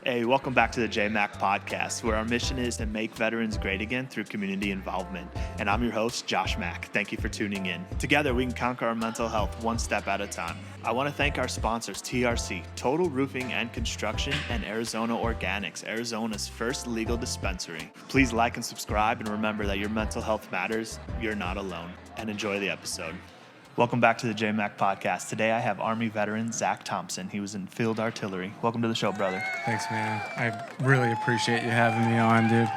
Hey, welcome back to the JMACH Podcast, where our mission is to make veterans great again through community involvement. And I'm your host, Josh Mack. Thank you for tuning in. Together, we can conquer our mental health one step at a time. I want to thank our sponsors, TRC, Total Roofing and Construction, and Arizona Organix, Arizona's first legal dispensary. Please like and subscribe, and remember that your mental health matters. You're not alone. And enjoy the episode. Welcome back to the JMACH Podcast. Today I have Army veteran Zack Thompson. He was in field artillery. Welcome to the show, brother. Thanks, man. I really appreciate you having me on, dude.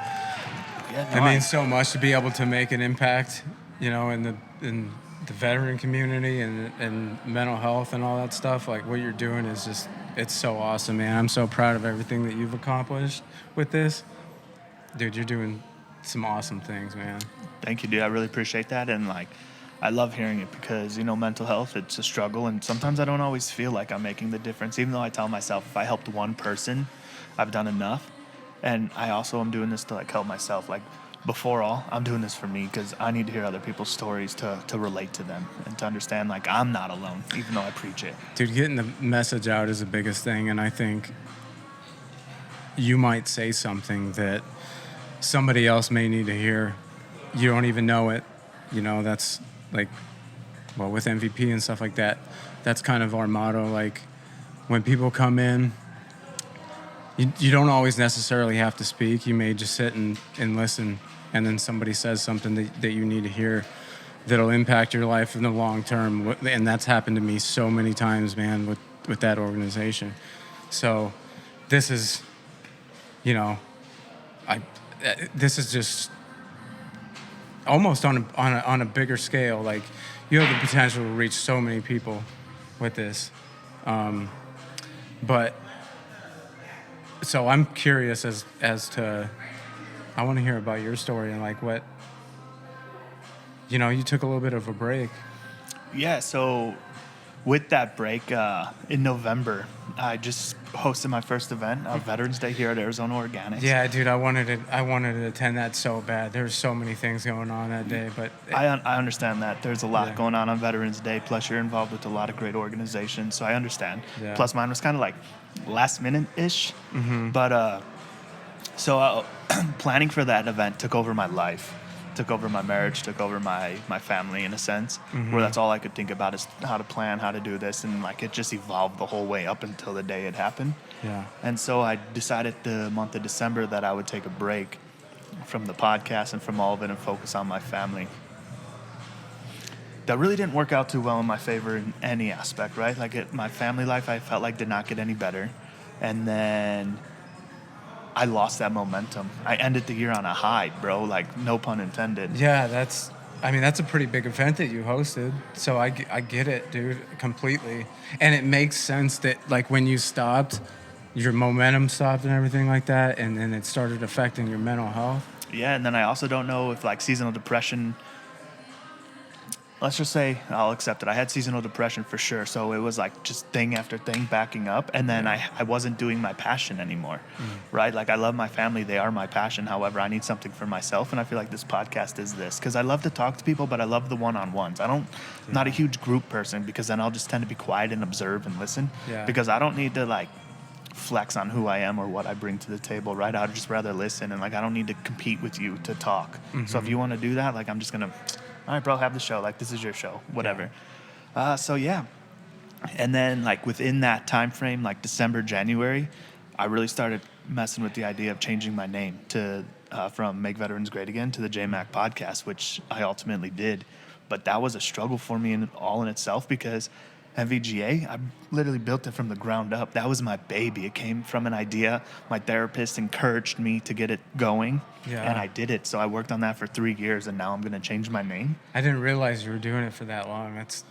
Yeah, It means so much to be able to make an impact, you know, in the veteran community and mental health and all that stuff. Like, what you're doing is just, it's so awesome, man. I'm so proud of everything that you've accomplished with this. Dude, you're doing some awesome things, man. Thank you, dude. I really appreciate that. And, I love hearing it because, mental health, it's a struggle. And sometimes I don't always feel like I'm making the difference, even though I tell myself if I helped one person, I've done enough. And I also am doing this to, help myself. Before all, I'm doing this for me because I need to hear other people's stories to relate to them and to understand, I'm not alone, even though I preach it. Dude, getting the message out is the biggest thing. And I think you might say something that somebody else may need to hear. You don't even know it. That's with MVP and stuff like that, that's kind of our motto. When people come in, you don't always necessarily have to speak. You may just sit and listen, and then somebody says something that you need to hear that'll impact your life in the long term. And that's happened to me so many times, man, with that organization. So this is, this is just almost on a bigger scale. You have the potential to reach so many people with this, but so I'm curious as to, I want to hear about your story and what, you took a little bit of a break. Yeah, so with that break, in November, I just hosted my first event, Veterans Day here at Arizona Organix. Yeah, dude, I wanted to attend that so bad. There were so many things going on that day, but I understand that. There's a lot going on Veterans Day, plus you're involved with a lot of great organizations, so I understand. Yeah. Plus mine was kind of last minute-ish, but planning for that event took over my life. Took over my marriage, took over my family in a sense, where that's all I could think about is how to plan, how to do this, and it just evolved the whole way up until the day it happened. Yeah. And so I decided the month of December that I would take a break from the podcast and from all of it and focus on my family. That really didn't work out too well in my favor in any aspect, right? My family life, I felt did not get any better. And then I lost that momentum. I ended the year on a high, bro, no pun intended. Yeah, that's a pretty big event that you hosted. So I get it, dude, completely. And it makes sense that, when you stopped, your momentum stopped and everything like that, and then it started affecting your mental health. Yeah, and then I also don't know if, seasonal depression, let's just say I'll accept it. I had seasonal depression for sure, so it was just thing after thing backing up, and then I wasn't doing my passion anymore, right? I love my family. They are my passion. However, I need something for myself, and I feel this podcast is this, because I love to talk to people, but I love the one-on-ones. I'm not a huge group person, because then I'll just tend to be quiet and observe and listen, because I don't need to, flex on who I am or what I bring to the table, right? I'd just rather listen, and, I don't need to compete with you to talk. So if you want to do that, I'm just going to... All right, bro, have the show. This is your show, whatever. Yeah. And then, within that time frame, December, January, I really started messing with the idea of changing my name to from Make Veterans Great Again to the JMACH Podcast, which I ultimately did. But that was a struggle for me in itself, because MVGA, I literally built it from the ground up. That was my baby. It came from an idea. My therapist encouraged me to get it going, and I did it. So I worked on that for 3 years, and now I'm going to change my name. I didn't realize you were doing it for that long. That's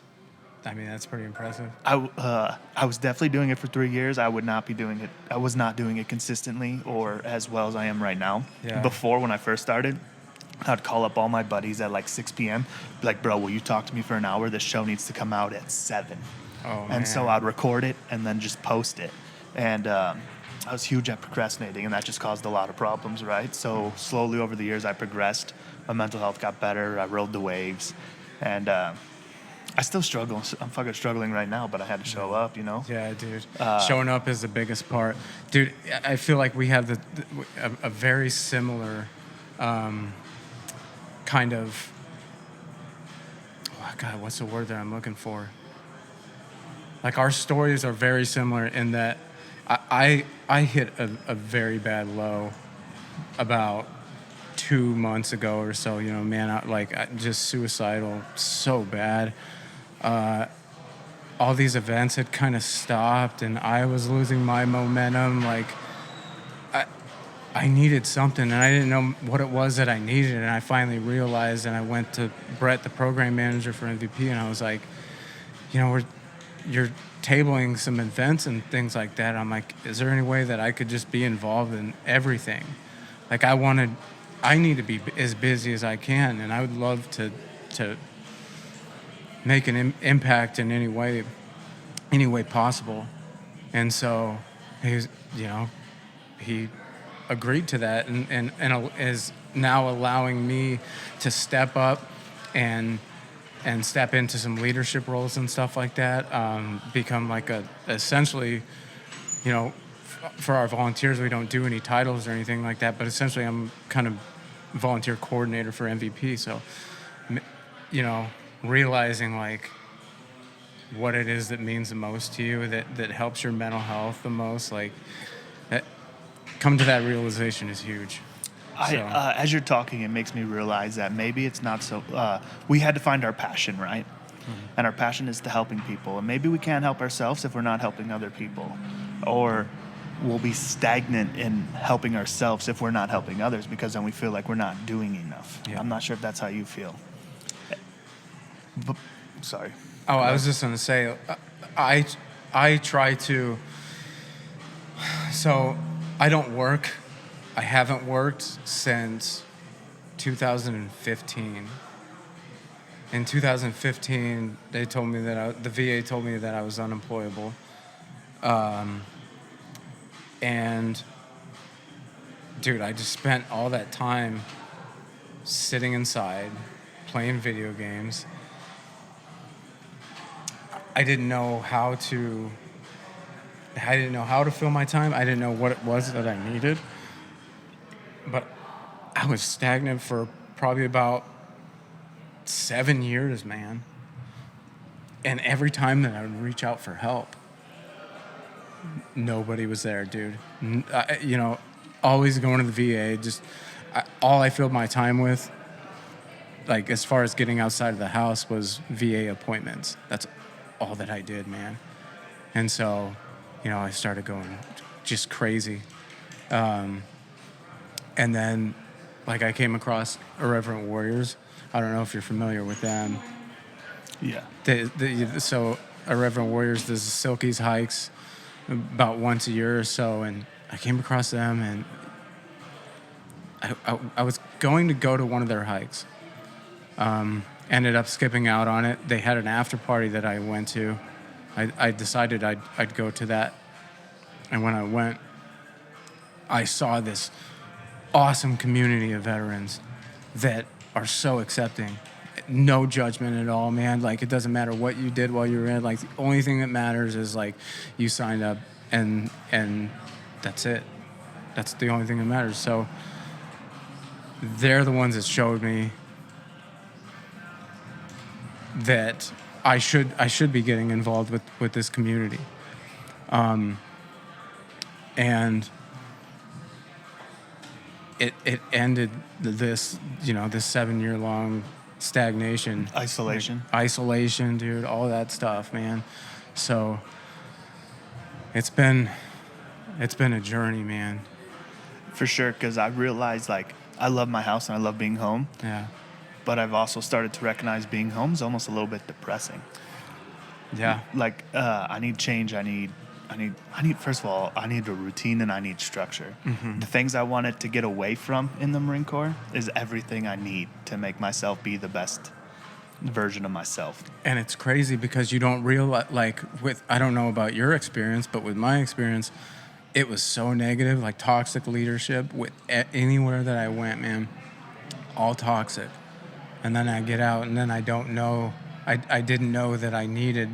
pretty impressive. I was definitely doing it for 3 years. I would not be doing it. I was not doing it consistently or as well as I am right now. Yeah. Before, when I first started, I'd call up all my buddies at 6 p.m. Be like, bro, will you talk to me for an hour? This show needs to come out at 7. Oh, man. And so I'd record it and then just post it. And I was huge at procrastinating, and that just caused a lot of problems, right? So slowly over the years, I progressed. My mental health got better. I rode the waves. And I still struggle. I'm fucking struggling right now, but I had to show up, you know? Yeah, dude. Showing up is the biggest part. Dude, I feel like we have a very similar kind of, oh God, what's the word that I'm looking for? Like our stories are very similar in that I hit a very bad low about 2 months ago or so, you know, man, just suicidal so bad. All these events had kind of stopped and I was losing my momentum. Like I needed something and I didn't know what it was that I needed. And I finally realized, and I went to Brett, the program manager for MVP, and I was like, you know, you're tabling some events and things like that. I'm like, is there any way that I could just be involved in everything? Like I need to be as busy as I can, and I would love to make an impact in any way possible. And so he agreed to that and is now allowing me to step up and step into some leadership roles and stuff like that. Become like essentially, you know, for our volunteers, we don't do any titles or anything like that, but essentially I'm kind of volunteer coordinator for MVP. So, you know, realizing like what it is that means the most to you, that helps your mental health the most, like that, come to that realization is huge. As you're talking, it makes me realize that maybe it's not so. We had to find our passion, right? Mm-hmm. And our passion is to helping people. And maybe we can't help ourselves if we're not helping other people, or we'll be stagnant in helping ourselves if we're not helping others, because then we feel like we're not doing enough. Yeah. I'm not sure if that's how you feel. But, sorry. Oh, I was just gonna say, I try to. So, I don't work. I haven't worked since 2015. In 2015, they told me that the VA told me that I was unemployable. And dude, I just spent all that time sitting inside, playing video games. I didn't know how to fill my time. I didn't know what it was that I needed. But I was stagnant for probably about 7 years, man. And every time that I would reach out for help, nobody was there, dude. You know, always going to the VA. All I filled my time with, like as far as getting outside of the house, was VA appointments. That's all that I did, man. And so, you know, I started going just crazy. And then, like, I came across Irreverent Warriors. I don't know if you're familiar with them. Yeah. So Irreverent Warriors does Silky's hikes about once a year or so, and I came across them, and I was going to go to one of their hikes. Ended up skipping out on it. They had an after party that I went to. I decided I'd go to that, and when I went, I saw this awesome community of veterans that are so accepting. No judgment at all, man. Like, it doesn't matter what you did while you were in. Like, the only thing that matters is, like, you signed up, and that's it. That's the only thing that matters. So they're the ones that showed me that I should be getting involved with this community. And it ended this 7-year-long stagnation. Isolation, dude, all that stuff, man. So it's been a journey, man. For sure, because I realized, like, I love my house and I love being home. Yeah. But I've also started to recognize being home is almost a little bit depressing. Yeah. Like, I need change. I need, first of all, I need a routine and I need structure. Mm-hmm. The things I wanted to get away from in the Marine Corps is everything I need to make myself be the best version of myself. And it's crazy because you don't realize, like, I don't know about your experience, but with my experience, it was so negative, like toxic leadership with anywhere that I went, man, all toxic. And then I get out and then I don't know I didn't know that I needed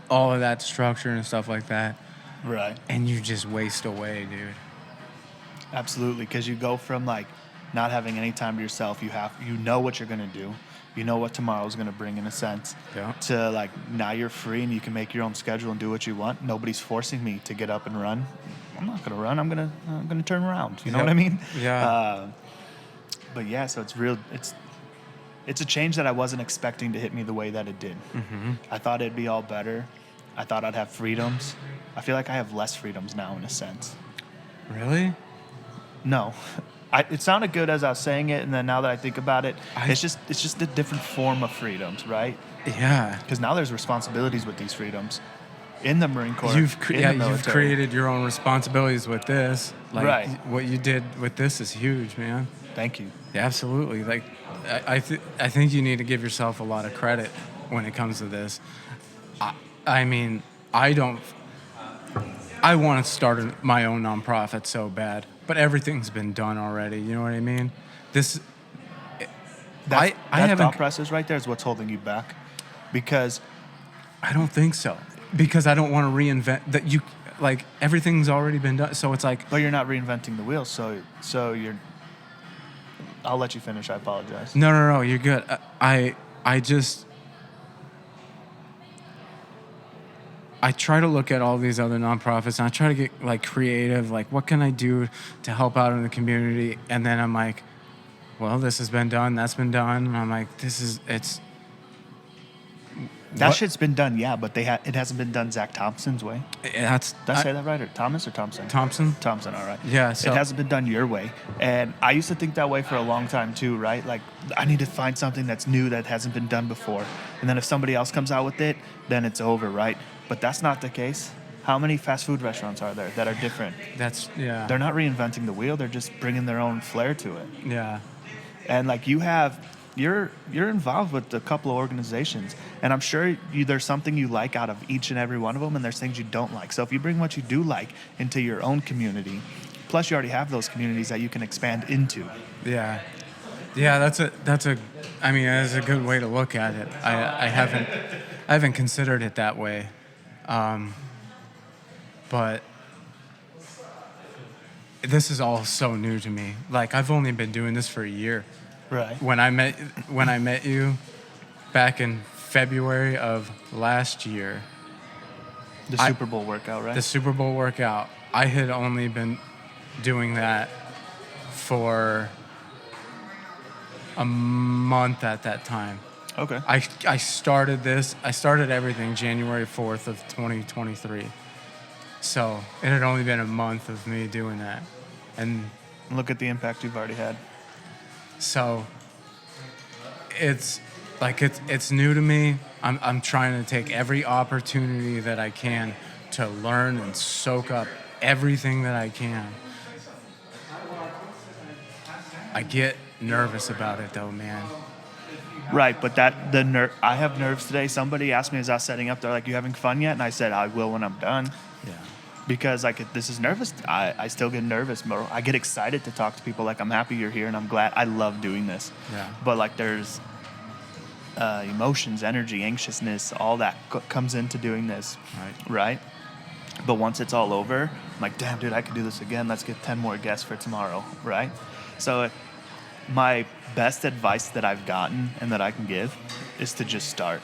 all of that structure and stuff like that. Right. And you just waste away, dude. Absolutely, because you go from like not having any time to yourself. You know what you're gonna do. You know what tomorrow's gonna bring in a sense. Yeah. To like now you're free and you can make your own schedule and do what you want. Nobody's forcing me to get up and run. I'm not gonna run. I'm gonna turn around. You know what I mean? Yeah. But yeah, so it's a change that I wasn't expecting to hit me the way that it did. Mm-hmm. I thought it'd be all better. I thought I'd have freedoms. I feel like I have less freedoms now in a sense. Really? No. It sounded good as I was saying it, and then now that I think about it, it's just a different form of freedoms, right? Yeah. Because now there's responsibilities with these freedoms in the Marine Corps. You've military. created your own responsibilities with this. Like, right. What you did with this is huge, man. Thank you. Yeah, absolutely. Like, I think you need to give yourself a lot of credit when it comes to this. I mean, I want to start my own nonprofit so bad, but everything's been done already. You know what I mean? That thought process right there is what's holding you back, because I don't think so. Because I don't want to reinvent that. Like, everything's already been done. So it's like, but you're not reinventing the wheel. So you're. I'll let you finish. I apologize. No, you're good. I try to look at all these other nonprofits and I try to get like creative, like what can I do to help out in the community? And then I'm like, well, this has been done, that's been done. And I'm like, that shit's been done, yeah, but it hasn't been done Zack Thompson's way. Did I say that right? Or Thomas or Thompson? Thompson, all right. Yeah. So it hasn't been done your way. And I used to think that way for a long time too, right? Like, I need to find something that's new that hasn't been done before. And then if somebody else comes out with it, then it's over, right? But that's not the case. How many fast food restaurants are there that are different? They're not reinventing the wheel. They're just bringing their own flair to it. Yeah. And like you're involved with a couple of organizations, and I'm sure there's something you like out of each and every one of them, and there's things you don't like. So if you bring what you do like into your own community, plus you already have those communities that you can expand into. Yeah. Yeah, that's a good way to look at it. I haven't considered it that way. But this is all so new to me. Like, I've only been doing this for a year. Right. When I met you back in February of last year. The Super Bowl workout, right? The Super Bowl workout. I had only been doing that for a month at that time. Okay. I started everything January 4th of 2023. So it had only been a month of me doing that. And look at the impact you've already had. So it's new to me. I'm trying to take every opportunity that I can to learn and soak up everything that I can. I get nervous about it though, man. Right, but I have nerves today. Somebody asked me as I was setting up, they're like, "You having fun yet?" And I said, "I will when I'm done." Yeah. Because this is nervous. I still get nervous, but I get excited to talk to people. Like, I'm happy you're here, and I'm glad. I love doing this. Yeah. But like, there's emotions, energy, anxiousness, all that comes into doing this. Right. But once it's all over, I'm like, damn, dude, I could do this again. Let's get 10 more guests for tomorrow. Right. So my best advice that I've gotten and that I can give is to just start.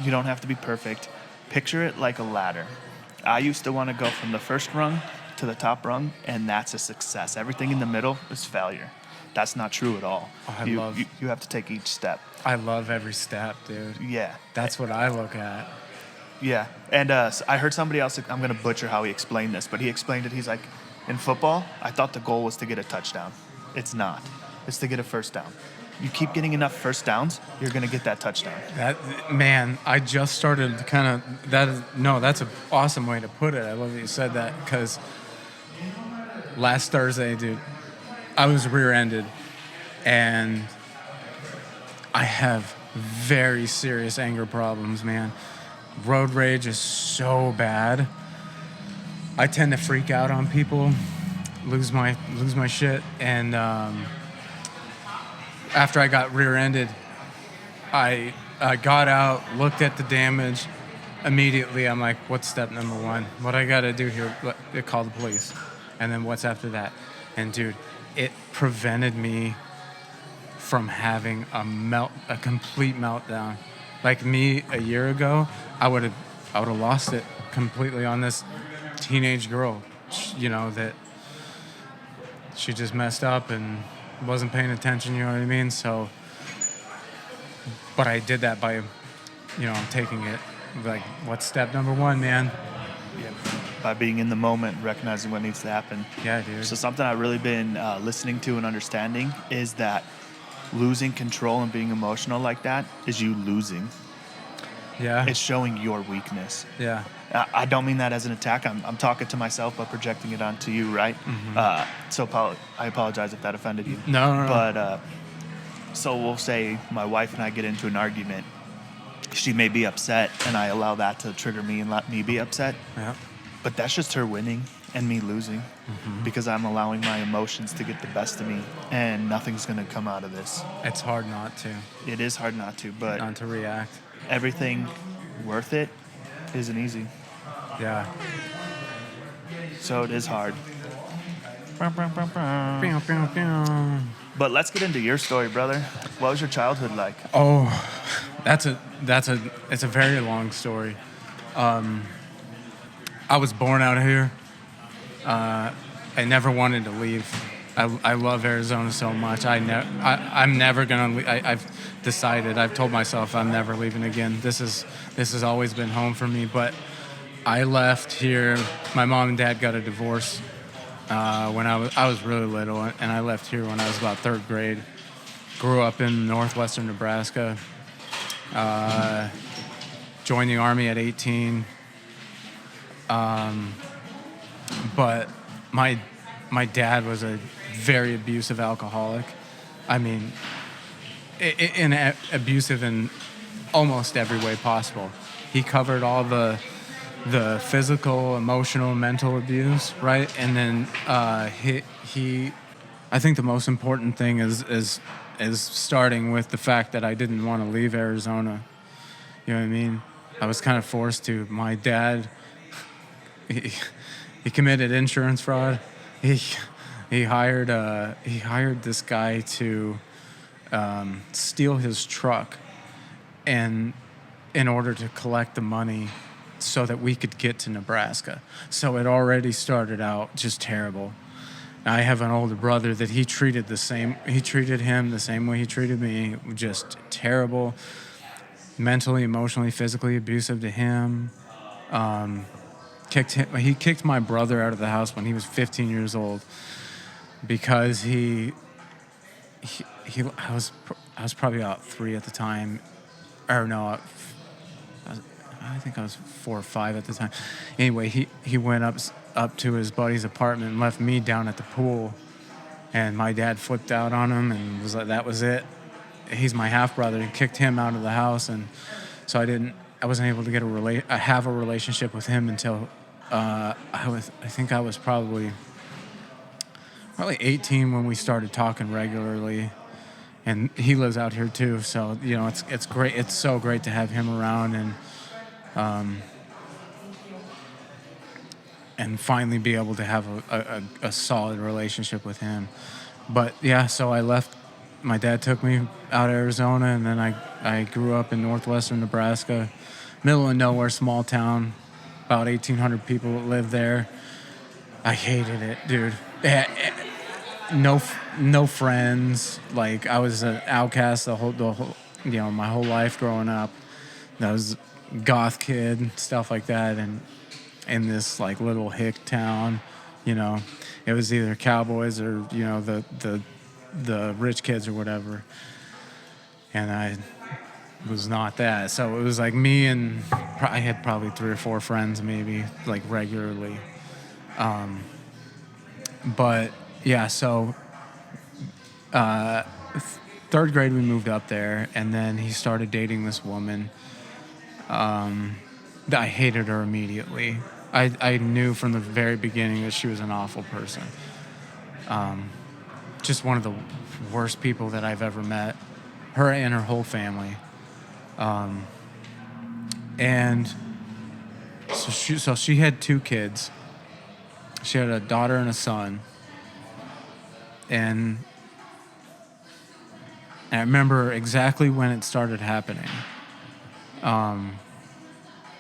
You don't have to be perfect. Picture it like a ladder. I used to want to go from the first rung to the top rung, and that's a success. Everything in the middle is failure. That's not true at all. You have to take each step. I love every step, dude. Yeah. That's what I look at. Yeah. And I heard somebody else, I'm going to butcher how he explained this, but he explained it. He's like, in football, I thought the goal was to get a touchdown. It's not. It's to get a first down. You keep getting enough first downs, you're going to get that touchdown. I just started that's an awesome way to put it. I love that you said that, because last Thursday, dude, I was rear-ended, and I have very serious anger problems, man. Road rage is so bad. I tend to freak out on people, lose my shit, and after I got rear-ended, I I got out, looked at the damage. Immediately, I'm like, what's step number one? What I got to do here? Call the police. And then what's after that? And, dude, it prevented me from having a complete meltdown. Like me a year ago, I would have lost it completely on this teenage girl, that she just messed up and wasn't paying attention, you know what I mean? So, but I did that by, taking it, like, what's step number one, man? Yeah. By being in the moment, recognizing what needs to happen. Yeah, dude. So something I've really been listening to and understanding is that losing control and being emotional like that is you losing. Yeah. It's showing your weakness. Yeah. I don't mean that as an attack. I'm talking to myself, but projecting it onto you, right? Mm-hmm. So I apologize if that offended you. No. But so we'll say my wife and I get into an argument. She may be upset, and I allow that to trigger me and let me be upset. Yeah. But that's just her winning and me losing, because I'm allowing my emotions to get the best of me, and nothing's going to come out of this. It's hard not to. It is hard not to, but Not to react. everything worth it isn't easy. Yeah. So it is hard. Pew, pew, pew. But let's get into your story, brother. What was your childhood like? Oh, it's a very long story. I was born out here. I never wanted to leave. I love Arizona so much. I'm never gonna. I've decided. I've told myself I'm never leaving again. This has always been home for me. But I left here. My mom and dad got a divorce when I was really little, and I left here when I was about third grade. Grew up in northwestern Nebraska. Joined the Army at 18. But my dad was a very abusive alcoholic. I mean, abusive in almost every way possible. He covered all the physical, emotional, mental abuse, right? And then he I think the most important thing is starting with the fact that I didn't want to leave Arizona. You know what I mean? I was kind of forced to. My dad, he committed insurance fraud. He hired this guy to steal his truck, and in order to collect the money so that we could get to Nebraska. So it already started out just terrible. I have an older brother that he treated him the same way he treated me, just terrible, mentally, emotionally, physically abusive to him. He kicked my brother out of the house when he was 15 years old because I was probably about 3 at the time, or no, I think I was 4 or 5 at the time. Anyway, he went up to his buddy's apartment and left me down at the pool, and my dad flipped out on him and was like, that was it. He's my half brother, and kicked him out of the house, and so I wasn't able to have a relationship with him until I think I was probably 18 when we started talking regularly. And he lives out here too, so it's great. It's so great to have him around and finally be able to have a solid relationship with him. But yeah, so I left. My dad took me out of Arizona, and then I grew up in northwestern Nebraska, middle of nowhere, small town, about 1,800 people that live there. I hated it, dude. No friends. Like, I was an outcast the whole my whole life growing up. I was a goth kid, stuff like that, and in this like little hick town, it was either cowboys or the rich kids or whatever, and I was not that. So it was like me and I had probably 3 or 4 friends, maybe, like, regularly. But yeah, so 3rd grade we moved up there, and then he started dating this woman. I hated her immediately. I knew from the very beginning that she was an awful person. Just one of the worst people that I've ever met. Her and her whole family. And so she had 2 kids. She had a daughter and a son. And I remember exactly when it started happening.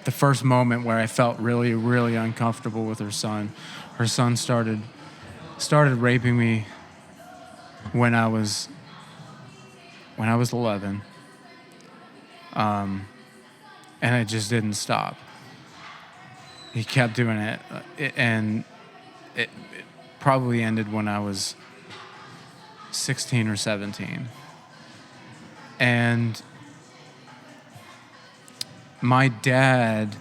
The first moment where I felt really, really uncomfortable with her son. Her son started raping me when I was 11. And it just didn't stop. He kept doing it, and it probably ended when I was 16 or 17. And my dad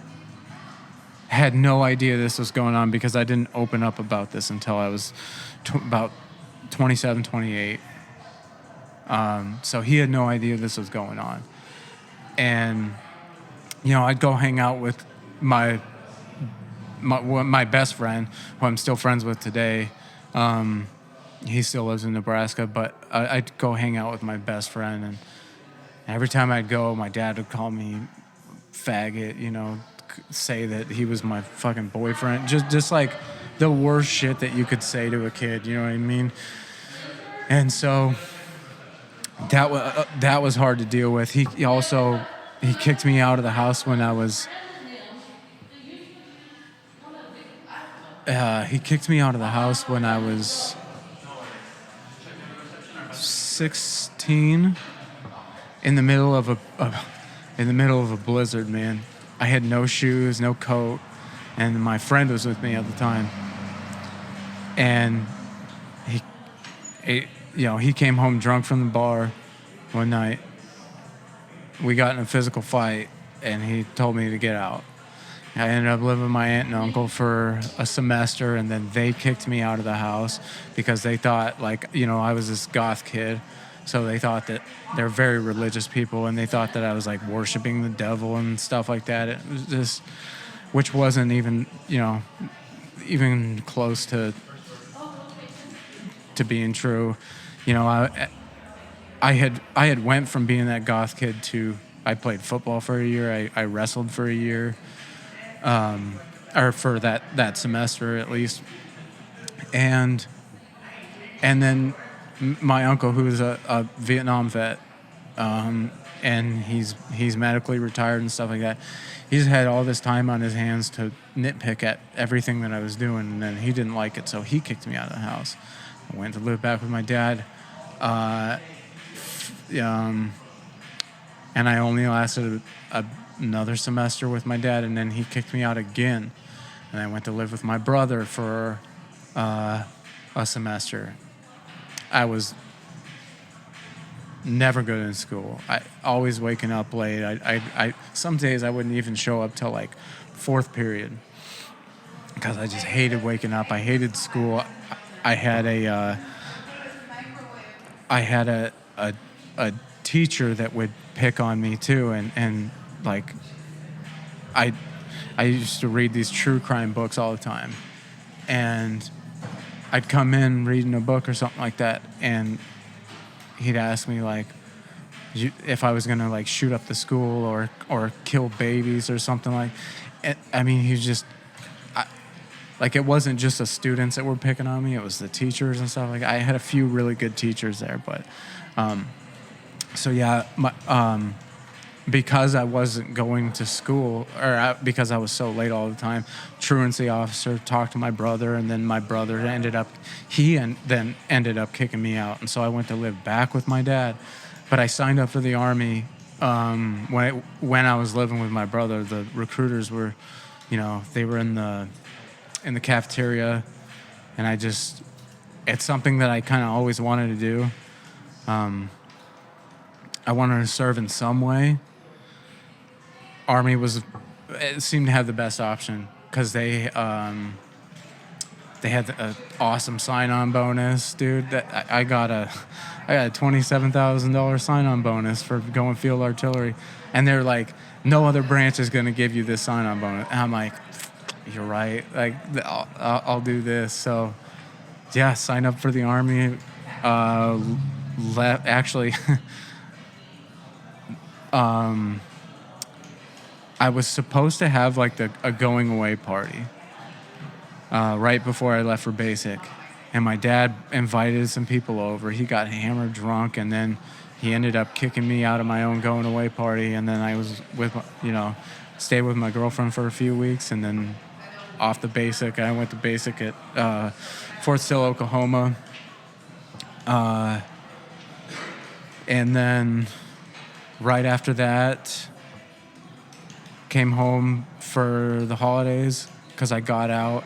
had no idea this was going on because I didn't open up about this until I was about 27, 28. So he had no idea this was going on. And, I'd go hang out with my best friend, who I'm still friends with today. He still lives in Nebraska, but I'd go hang out with my best friend. And every time I'd go, my dad would call me faggot, say that he was my fucking boyfriend. Just like the worst shit that you could say to a kid, you know what I mean? And so that was hard to deal with. He kicked me out of the house when I was 16 in the middle of a blizzard, man. I had no shoes, no coat, and my friend was with me at the time. And he came home drunk from the bar one night. We got in a physical fight, and he told me to get out. I ended up living with my aunt and uncle for a semester, and then they kicked me out of the house because they thought, I was this goth kid. So they thought that they're very religious people, and they thought that I was, worshiping the devil and stuff like that. It was just, which wasn't even, even close to being true. I had went from being that goth kid to I played football for a year. I wrestled for a year, or for that semester at least. And then my uncle, who was a Vietnam vet, and he's medically retired and stuff like that. He's had all this time on his hands to nitpick at everything that I was doing, and then he didn't like it, so he kicked me out of the house. I went to live back with my dad, and I only lasted another semester with my dad, and then he kicked me out again, and I went to live with my brother for a semester. I was never good in school. I always waking up late. I some days I wouldn't even show up till fourth period because I just hated waking up. I hated school. I had a teacher that would pick on me too, and I used to read these true crime books all the time, and I'd come in reading a book or something like that, and he'd ask me if I was gonna shoot up the school or kill babies or something like. I mean, he just it wasn't just the students that were picking on me; it was the teachers and stuff. I had a few really good teachers there, but so yeah, because I wasn't going to school, or because I was so late all the time, truancy officer talked to my brother, and then my brother ended up kicking me out, and so I went to live back with my dad. But I signed up for the Army when I was living with my brother. The recruiters were, they were in the cafeteria, and it's something that I kind of always wanted to do. I wanted to serve in some way. Army it seemed to have the best option because they had an awesome sign-on bonus, dude. That I got a $27,000 sign-on bonus for going field artillery, and they're like, no other branch is going to give you this sign-on bonus. And I'm like, you're right. I'll do this. So yeah, sign up for the Army. Actually. I was supposed to have like a going away party right before I left for basic. And my dad invited some people over. He got hammered drunk, and then he ended up kicking me out of my own going away party. And then I was stayed with my girlfriend for a few weeks, and then off the basic. I went to basic at Fort Sill, Oklahoma. And then right after that, came home for the holidays because I got out.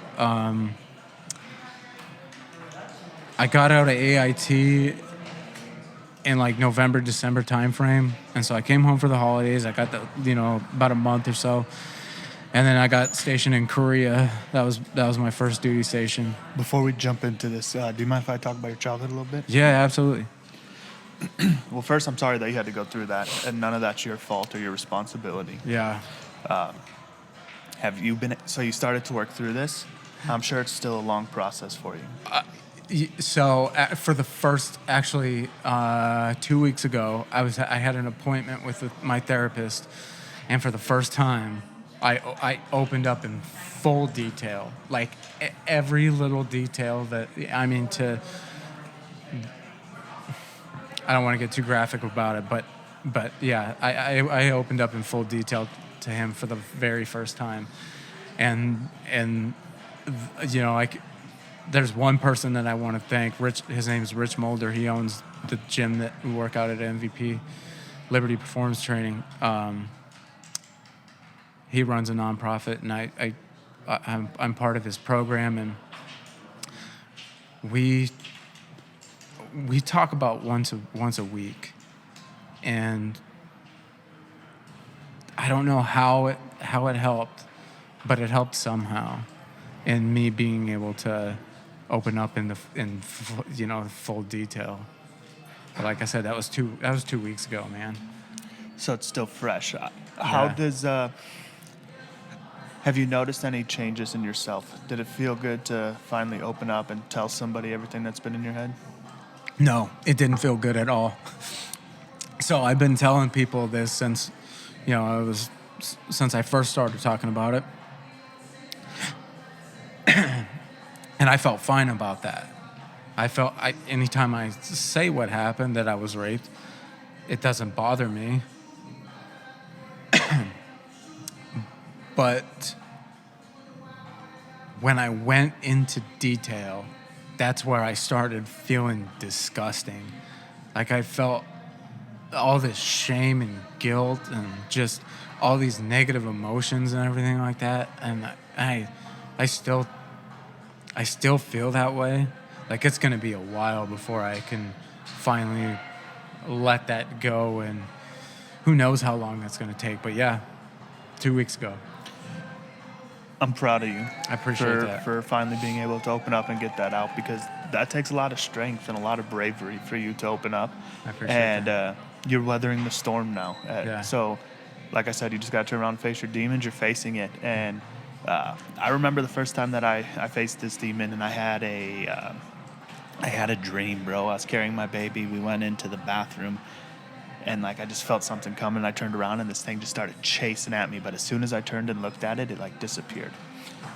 I got out of AIT in like November, December timeframe, and so I came home for the holidays. I got about a month or so, and then I got stationed in Korea. That was my first duty station. Before we jump into this, do you mind if I talk about your childhood a little bit? Yeah, absolutely. Well, first, I'm sorry that you had to go through that, and none of that's your fault or your responsibility. Yeah. Have you been? So you started to work through this. I'm sure it's still a long process for you. So for the first, actually, 2 weeks ago, I had an appointment with my therapist, and for the first time, I opened up in full detail, like every little detail that I don't want to get too graphic about it, but yeah, I opened up in full detail to him for the very first time, and there's one person that I want to thank. Rich, his name is Rich Mulder. He owns the gym that we work out at MVP, Liberty Performance Training. He runs a nonprofit, and I'm part of his program, and we talk about once a week, and I don't know how it helped, but it helped somehow, in me being able to open up in full detail. But like I said, that was 2 weeks ago, man. So it's still fresh. How does have you noticed any changes in yourself? Did it feel good to finally open up and tell somebody everything that's been in your head? No, it didn't feel good at all. So I've been telling people this since I first started talking about it. And I felt fine about that. Anytime I say what happened, that I was raped, it doesn't bother me. But when I went into detail, that's where I started feeling disgusting. Like I felt all this shame and guilt and just all these negative emotions and everything like that. And I still feel that way. Like it's gonna be a while before I can finally let that go, and who knows how long that's gonna take. But yeah, 2 weeks ago. I'm proud of you. I appreciate that. For finally being able to open up and get that out, because that takes a lot of strength and a lot of bravery for you to open up. I appreciate that. You're weathering the storm now. Yeah. So, like I said, you just got to turn around and face your demons. You're facing it. And I remember the first time that I faced this demon, and I had a dream, bro. I was carrying my baby. We went into the bathroom, and like I just felt something coming. I turned around, and this thing just started chasing at me. But as soon as I turned and looked at it, it like disappeared.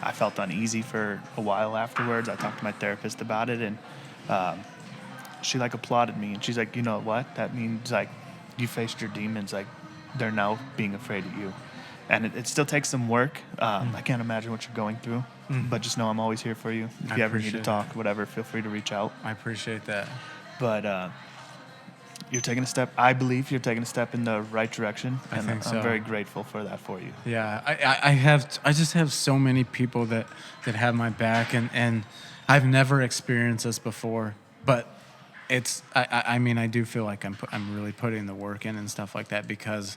I felt uneasy for a while afterwards. I talked to my therapist about it, and she like applauded me, and she's like, you know what? That means like you faced your demons. Like they're now being afraid of you. And it still takes some work. I can't imagine what you're going through, but just know I'm always here for you. If you ever need to talk, whatever, feel free to reach out. I appreciate that. But you're taking a step. I believe you're taking a step in the right direction, and I think so. I'm very grateful for that for you. Yeah, I just have so many people that have my back, and I've never experienced this before, but it's I mean I do feel like I'm really putting the work in and stuff like that, because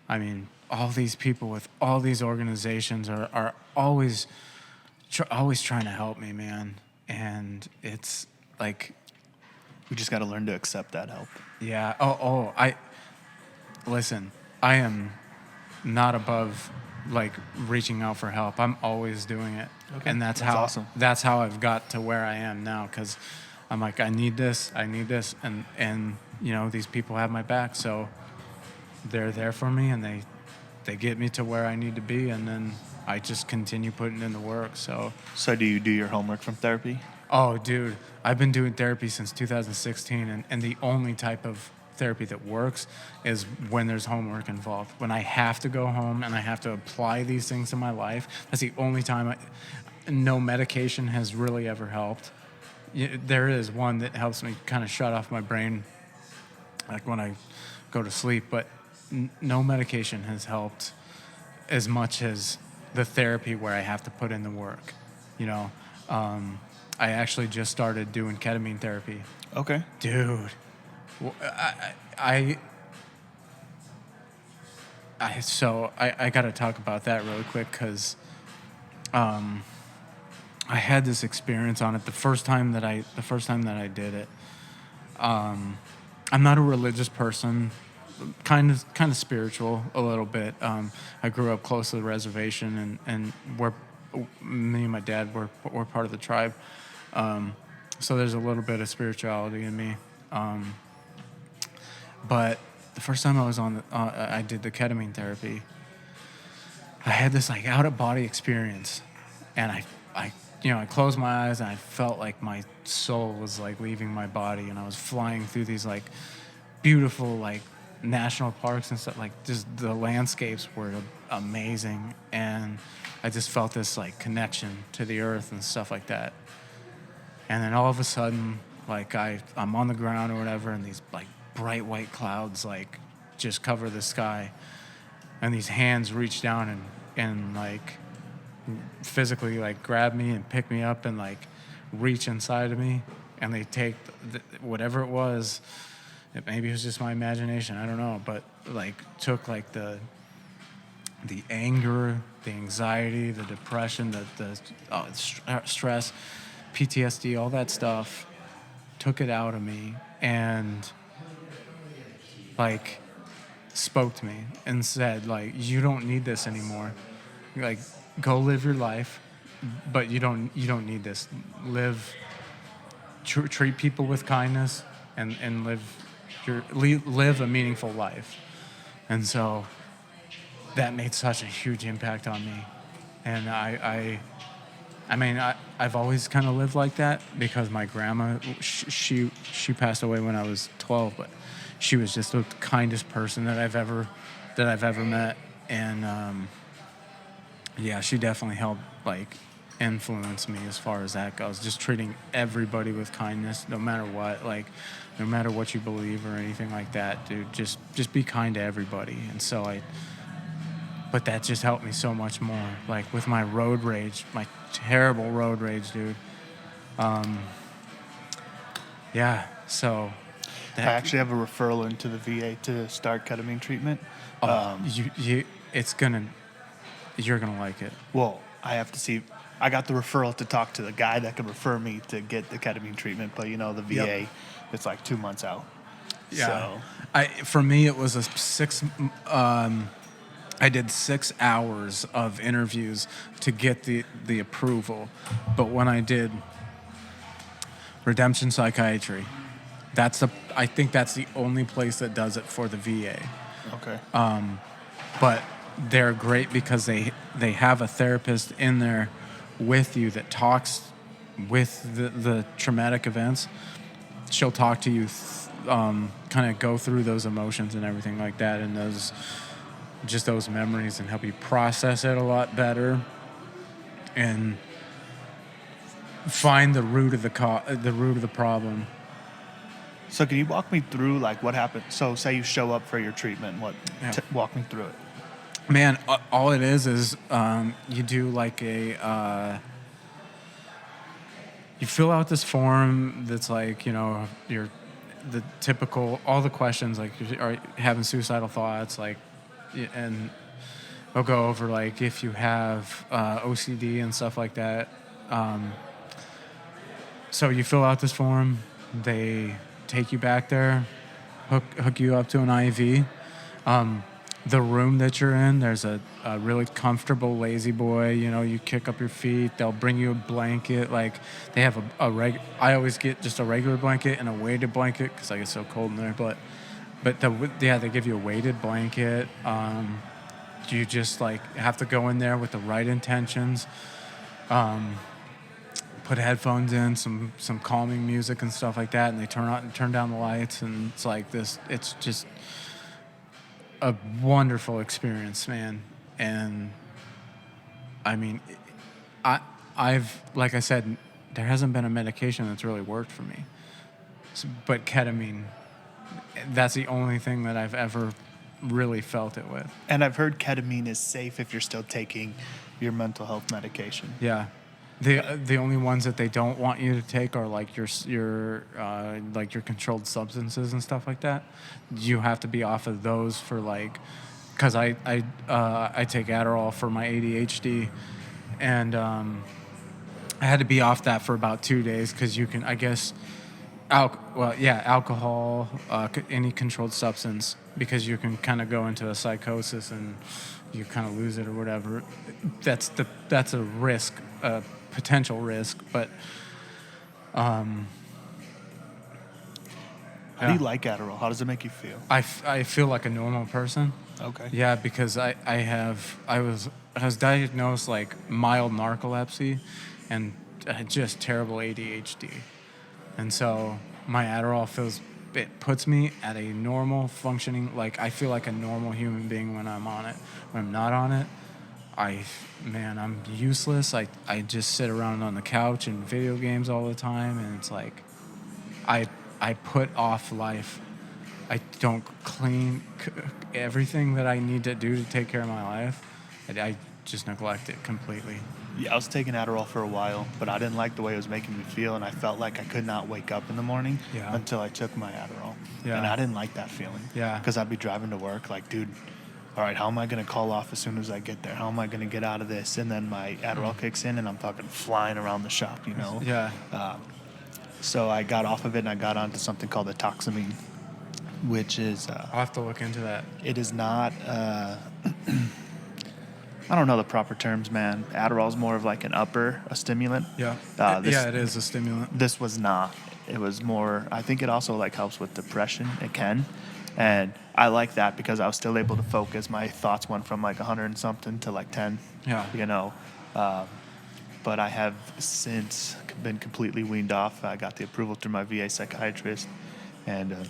I mean all these people with all these organizations are always trying to help me, man, and it's like we just got to learn to accept that help. Yeah. Listen, I am not above like reaching out for help. I'm always doing it. Okay. And that's awesome. That's how I've got to where I am now, because I'm like, I need this, and these people have my back. So they're there for me, and they get me to where I need to be, and then I just continue putting in the work. So do you do your homework from therapy? oh, dude, I've been doing therapy since 2016, and the only type of therapy that works is when there's homework involved. When I have to go home and I have to apply these things in my life, that's the only time. No medication has really ever helped. There is one that helps me kind of shut off my brain, like when I go to sleep, but no medication has helped as much as the therapy where I have to put in the work. You know, I actually just started doing ketamine therapy. Okay. Dude, I got to talk about that really quick because I had this experience on it the first time that I did it. I'm not a religious person, kind of spiritual a little bit. I grew up close to the reservation, and me and my dad were part of the tribe. So there's a little bit of spirituality in me. But the first time I was I did the ketamine therapy, I had this like out of body experience, and I closed my eyes and I felt like my soul was like leaving my body, and I was flying through these like beautiful like national parks and stuff. Like just the landscapes were amazing, and I just felt this like connection to the earth and stuff like that. And then all of a sudden, like I'm on the ground or whatever, and these like bright white clouds like just cover the sky, and these hands reach down and like physically like grab me and pick me up and like reach inside of me, and they take whatever it was. Maybe it was just my imagination, I don't know, but like took like the anger, the anxiety, the depression, the stress, PTSD, all that stuff, took it out of me and like spoke to me and said like, you don't need this anymore. Like, go live your life, but you don't need this. Treat people with kindness and live a meaningful life. And so that made such a huge impact on me. And I've always kind of lived like that because my grandma, she passed away when I was 12, but she was just the kindest person that I've ever met. And yeah, she definitely helped like influence me as far as that goes. Just treating everybody with kindness, no matter what, like no matter what you believe or anything like that, dude. Just be kind to everybody. And so but that just helped me so much more. Like with my road rage, my terrible road rage, dude. Yeah, so. I actually have a referral into the VA to start ketamine treatment. You're gonna like it. Well, I have to see. I got the referral to talk to the guy that could refer me to get the ketamine treatment, but the VA, Yep. It's like 2 months out. Yeah. So. For me, it was I did 6 hours of interviews to get the approval, but when I did Redemption Psychiatry, I think that's the only place that does it for the VA. Okay. But they're great because they have a therapist in there with you that talks with the traumatic events. She'll talk to you, kind of go through those emotions and everything like that, and those memories, and help you process it a lot better and find the root of the problem. So can you walk me through like what happened? So say you show up for your treatment. Walk me through it. Man, all it is you do like you fill out this form that's like, you're the typical, all the questions, like are you having suicidal thoughts, like, and they'll go over like if you have OCD and stuff like that. So you fill out this form, they take you back there, hook you up to an IV. The room that you're in, there's a really comfortable lazy boy. You kick up your feet. They'll bring you a blanket. Like they have I always get just a regular blanket and a weighted blanket because I get so cold in there. But but they give you a weighted blanket. You just like have to go in there with the right intentions. Put headphones in, some calming music and stuff like that, and they turn down the lights, and it's like this. It's just a wonderful experience, man. And I mean, I've like I said, there hasn't been a medication that's really worked for me, but ketamine, that's the only thing that I've ever really felt it with. And I've heard ketamine is safe if you're still taking your mental health medication. Yeah. The only ones that they don't want you to take are like your like your controlled substances and stuff like that. You have to be off of those for like, because I take Adderall for my ADHD, and I had to be off that for about 2 days because you can, I guess, alcohol, any controlled substance, because you can kind of go into a psychosis and you kind of lose it or whatever. That's a risk. Potential risk, but How do you like Adderall? How does it make you feel? I feel like a normal person. Okay. Yeah, because I was diagnosed like mild narcolepsy and just terrible ADHD, and so my Adderall puts me at a normal functioning, like I feel like a normal human being when I'm on it. When I'm not on it, I'm useless. I just sit around on the couch and video games all the time, and it's like I put off life. I don't clean everything that I need to do to take care of my life. I just neglect it completely. Yeah, I was taking Adderall for a while, but I didn't like the way it was making me feel, and I felt like I could not wake up in the morning until I took my Adderall. Yeah. And I didn't like that feeling. Yeah. Because I'd be driving to work like, dude, all right, how am I going to call off as soon as I get there? How am I going to get out of this? And then my Adderall kicks in, and I'm fucking flying around the shop, you know? Yeah. So I got off of it, and I got onto something called etoxamine, which is... I'll have to look into that. It is not... I don't know the proper terms, man. Adderall is more of like a stimulant. Yeah. It is a stimulant. This was not. It was more... I think it also like helps with depression. It can. And I like that because I was still able to focus. My thoughts went from like 100 and something to like 10. Yeah. You know. But I have since been completely weaned off. I got the approval through my VA psychiatrist. And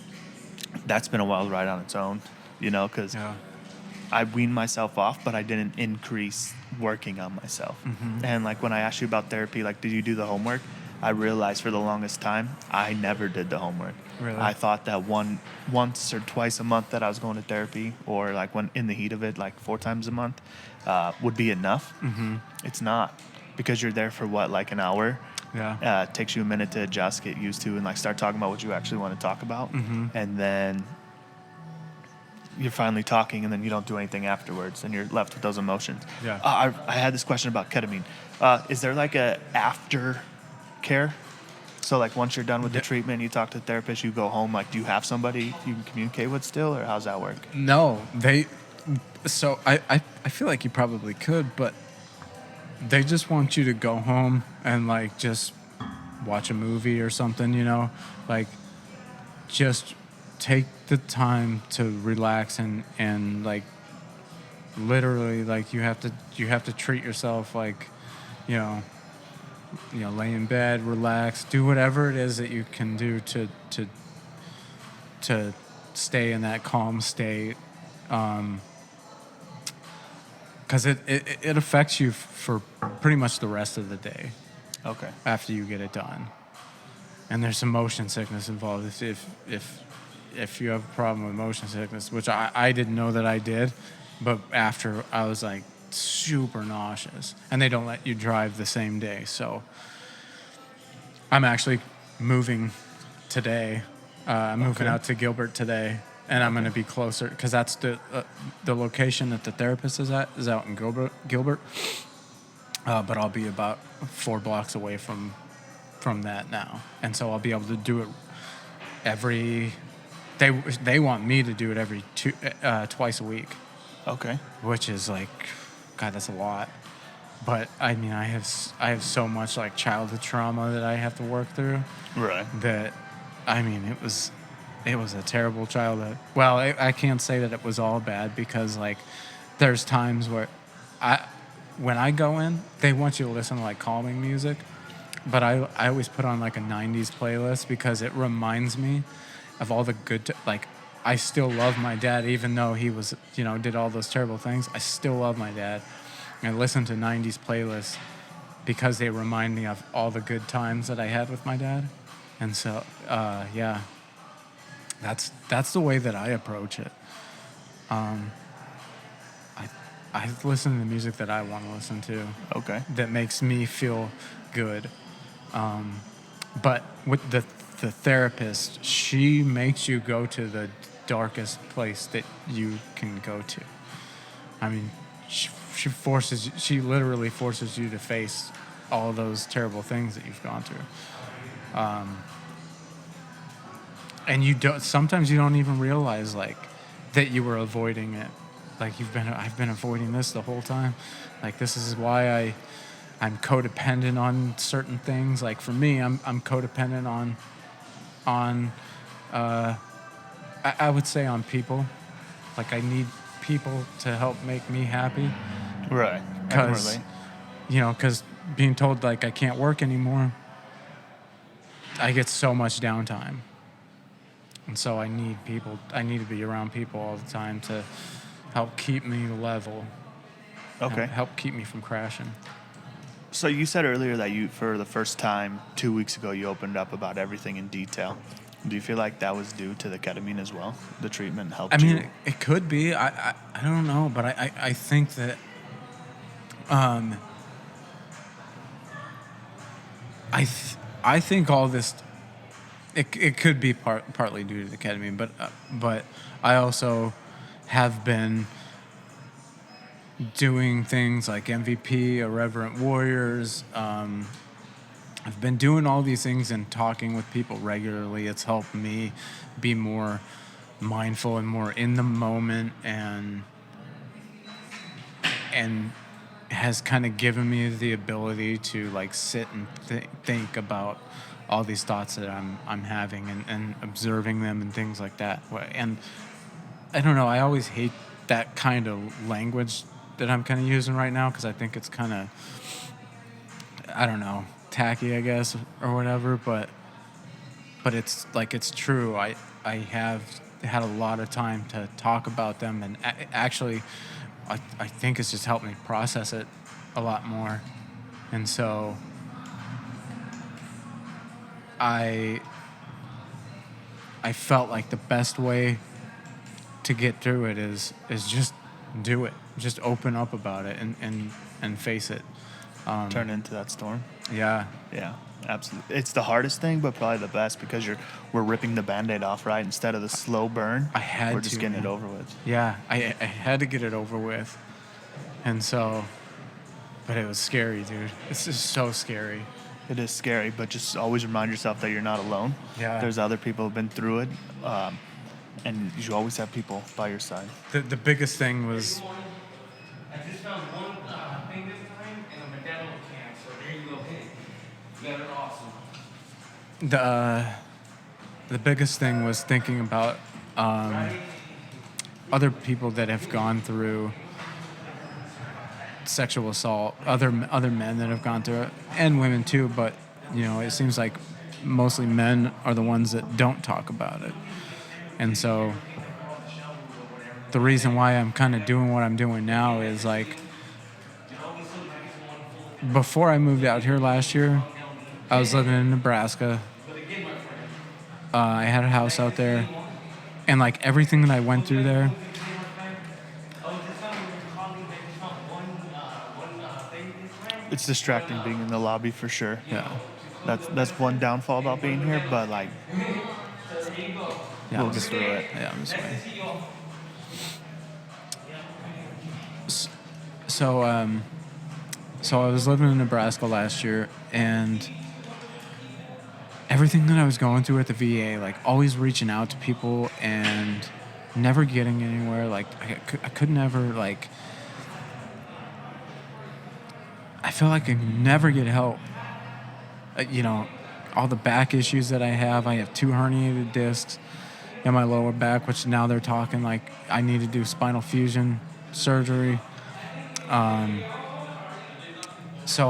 that's been a wild ride on its own, you know, because I weaned myself off, but I didn't increase working on myself. Mm-hmm. And like when I asked you about therapy, like, did you do the homework? I realized for the longest time, I never did the homework. Really? I thought that once or twice a month that I was going to therapy, or like when in the heat of it, like 4 times a month, would be enough. Mm-hmm. It's not, because you're there for what, like an hour? Yeah. It takes you a minute to adjust, get used to, and like start talking about what you actually want to talk about. Mm-hmm. And then you're finally talking, and then you don't do anything afterwards, and you're left with those emotions. Yeah. I had this question about ketamine. Is there like a after care? So like once you're done with the treatment, you talk to the therapist, you go home, like do you have somebody you can communicate with still, or how's that work? No, so I feel like you probably could, but they just want you to go home and like just watch a movie or something, you know, like just take the time to relax and like literally like you have to treat yourself, like, you know, lay in bed, relax, do whatever it is that you can do to stay in that calm state, because it affects you for pretty much the rest of the day. Okay. After you get it done, and there's some motion sickness involved. If you have a problem with motion sickness, which I didn't know that I did, but after I was like super nauseous, and they don't let you drive the same day. So I'm actually moving today. I'm moving out to Gilbert today, and I'm going to be closer because that's the location that the therapist is out in Gilbert. But I'll be about 4 blocks away from that now, and so I'll be able to do it every. They want me to do it twice a week. Okay. Which is like, God, that's a lot. But I mean, I have so much like childhood trauma that I have to work through. Right. That, I mean, it was it was a terrible childhood. Well, I can't say that it was all bad because like there's times where when I go in, they want you to listen to like calming music, but I always put on like a 90s playlist because it reminds me of all the good like I still love my dad even though he was, did all those terrible things. I still love my dad. And I listen to 90s playlists because they remind me of all the good times that I had with my dad. And so, yeah, that's the way that I approach it. I listen to the music that I want to listen to. Okay. That makes me feel good. But with the therapist, she makes you go to the darkest place that you can go to. I mean, she literally forces you to face all those terrible things that you've gone through. And sometimes you don't even realize like that you were avoiding it. Like I've been avoiding this the whole time. Like this is why I'm codependent on certain things. Like for me, I'm codependent on I would say on people. Like I need people to help make me happy. Right. Because being told like I can't work anymore, I get so much downtime. And so I need to be around people all the time to help keep me level. Okay. Help keep me from crashing. So you said earlier that you, for the first time 2 weeks ago, you opened up about everything in detail. Do you feel like that was due to the ketamine as well? The treatment helped you? I mean, it could be. I don't know, but I think that I think all this it could be partly due to the ketamine, but I also have been doing things like MVP, Irreverent Warriors. I've been doing all these things and talking with people regularly. It's helped me be more mindful and more in the moment, and has kind of given me the ability to like sit and think about all these thoughts that I'm having and observing them and things like that. And I don't know, I always hate that kind of language that I'm kind of using right now because I think it's kind of, I don't know, tacky, I guess, or whatever, but it's like, it's true. I have had a lot of time to talk about them, and actually I think it's just helped me process it a lot more. And so I felt like the best way to get through it is just do it. Just open up about it and face it. Turn into that storm. Yeah. Yeah, absolutely. It's the hardest thing, but probably the best because we're ripping the Band-Aid off, right? Instead of the slow burn, we're just getting it over with. Yeah, I had to get it over with. And so, but it was scary, dude. It's just so scary. It is scary, but just always remind yourself that you're not alone. Yeah. There's other people who've been through it, and you always have people by your side. The biggest thing was... I just found one thing this time in a Modelo can, so there you go. Hey, you got it awesome. The biggest thing was thinking about other people that have gone through sexual assault, other men that have gone through it, and women too, but it seems like mostly men are the ones that don't talk about it. And so the reason why I'm kind of doing what I'm doing now is like, before I moved out here last year, I was living in Nebraska. I had a house out there, and like everything that I went through there, It's distracting being in the lobby for sure. yeah, That's one downfall about being here, but like we'll get through it. yeah, I'm just waiting. So I was living in Nebraska last year, and everything that I was going through at the VA, like always reaching out to people and never getting anywhere. Like I could never, like, I feel like I could never get help. All the back issues that I have 2 herniated discs, in my lower back, which now they're talking like I need to do spinal fusion surgery. So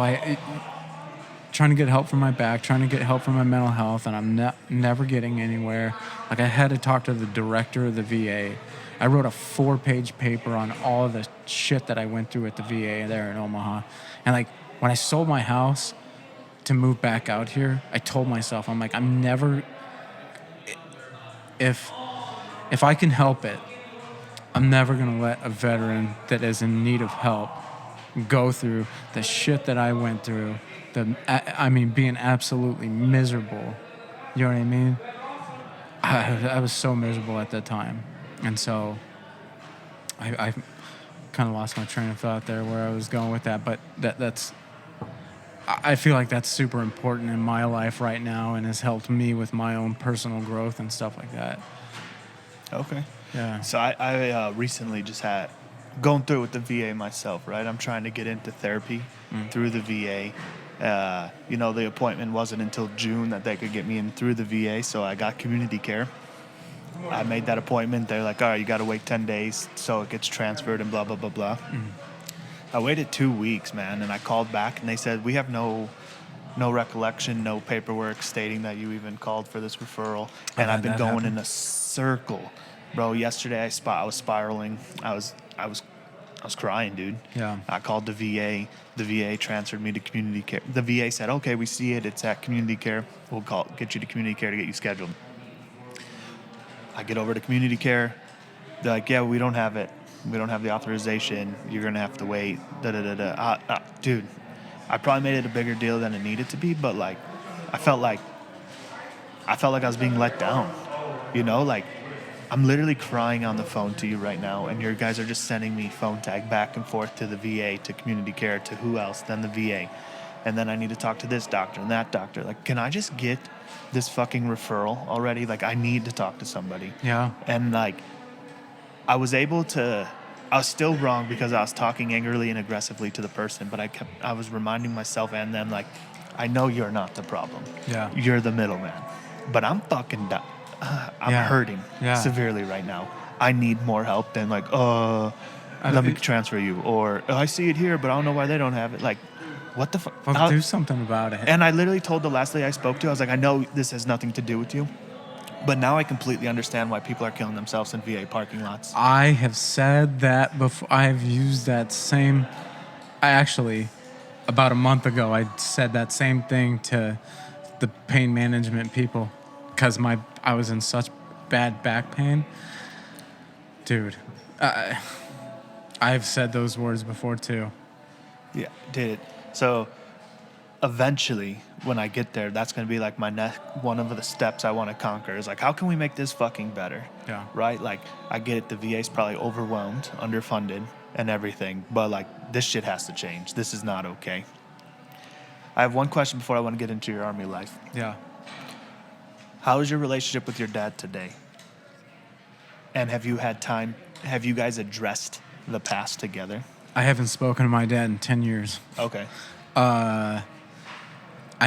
trying to get help for my back, trying to get help for my mental health, and I'm never getting anywhere. Like, I had to talk to the director of the VA. I wrote a 4-page paper on all of the shit that I went through at the VA there in Omaha. And like, when I sold my house to move back out here, I told myself, I'm like, I'm never, if I can help it, I'm never gonna let a veteran that is in need of help go through the shit that I went through. I mean, being absolutely miserable. You know what I mean? I was so miserable at that time. And so I kind of lost my train of thought there where I was going with that. But I feel like that's super important in my life right now and has helped me with my own personal growth and stuff like that. Okay. Yeah. So I recently just had going through with the VA myself, right? I'm trying to get into therapy through the VA. The appointment wasn't until June that they could get me in through the VA, so I got community care. I made that appointment. They're like, all right, you got to wait 10 days so it gets transferred and blah, blah, blah, blah. I waited 2 weeks, man, and I called back, and they said, we have no recollection, no paperwork stating that you even called for this referral. And I've been going in a circle. Bro, yesterday I was spiraling. I was crying, dude. Yeah. I called the VA. The VA transferred me to community care. The VA said, okay, we see it. It's at community care. We'll get you to community care to get you scheduled. I get over to community care. They're like, yeah, we don't have it. We don't have the authorization. You're going to have to wait. Dude, I probably made it a bigger deal than it needed to be, but like, I felt like I was being let down. Like, I'm literally crying on the phone to you right now, and your guys are just sending me phone tag back and forth to the VA, to community care, to who else, then the VA. And then I need to talk to this doctor and that doctor. Like, can I just get this fucking referral already? Like, I need to talk to somebody. Yeah. And like, I was still wrong because I was talking angrily and aggressively to the person, but I was reminding myself and them, like, I know you're not the problem. Yeah. You're the middleman. But I'm fucking done. I'm hurting severely right now. I need more help than like, let me transfer you. Or, I see it here, but I don't know why they don't have it. Like, what the fuck? Well, do something about it. And I literally told the last lady I spoke to, I was like, I know this has nothing to do with you, but now I completely understand why people are killing themselves in VA parking lots. I have said that before. I've used that same. About a month ago, I said that same thing to the pain management people because I was in such bad back pain. Dude, I've said those words before too. Yeah, did it. So eventually, when I get there, that's going to be like one of the steps I want to conquer is like, how can we make this fucking better? Yeah. Right? Like, I get it. The VA's probably overwhelmed, underfunded, and everything. But like, this shit has to change. This is not okay. I have one question before I want to get into your Army life. Yeah. How is your relationship with your dad today? And have you guys addressed the past together? I haven't spoken to my dad in 10 years. Okay. I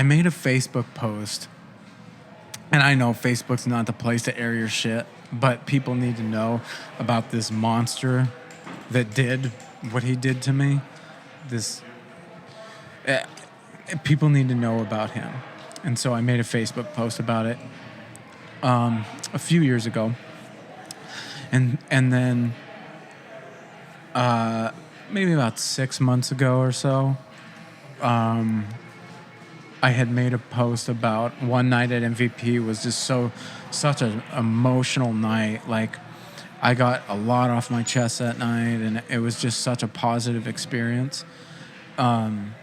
made a Facebook post, and I know Facebook's not the place to air your shit, but people need to know about this monster that did what he did to me. People need to know about him. And so I made a Facebook post about it a few years ago. And then maybe about 6 months ago or so, I had made a post about one night at MVP was just such an emotional night. Like, I got a lot off my chest that night, and it was just such a positive experience. And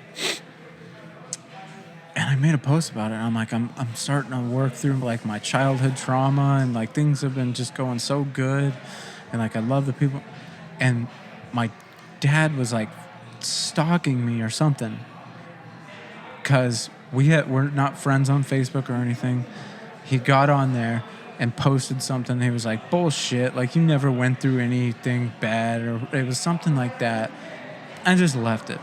I made a post about it. And I'm like, I'm starting to work through like my childhood trauma, and like things have been just going so good, and like I love the people. And my dad was like stalking me or something, because we're not friends on Facebook or anything. He got on there and posted something. He was like, bullshit, like you never went through anything bad, or it was something like that. I just left it.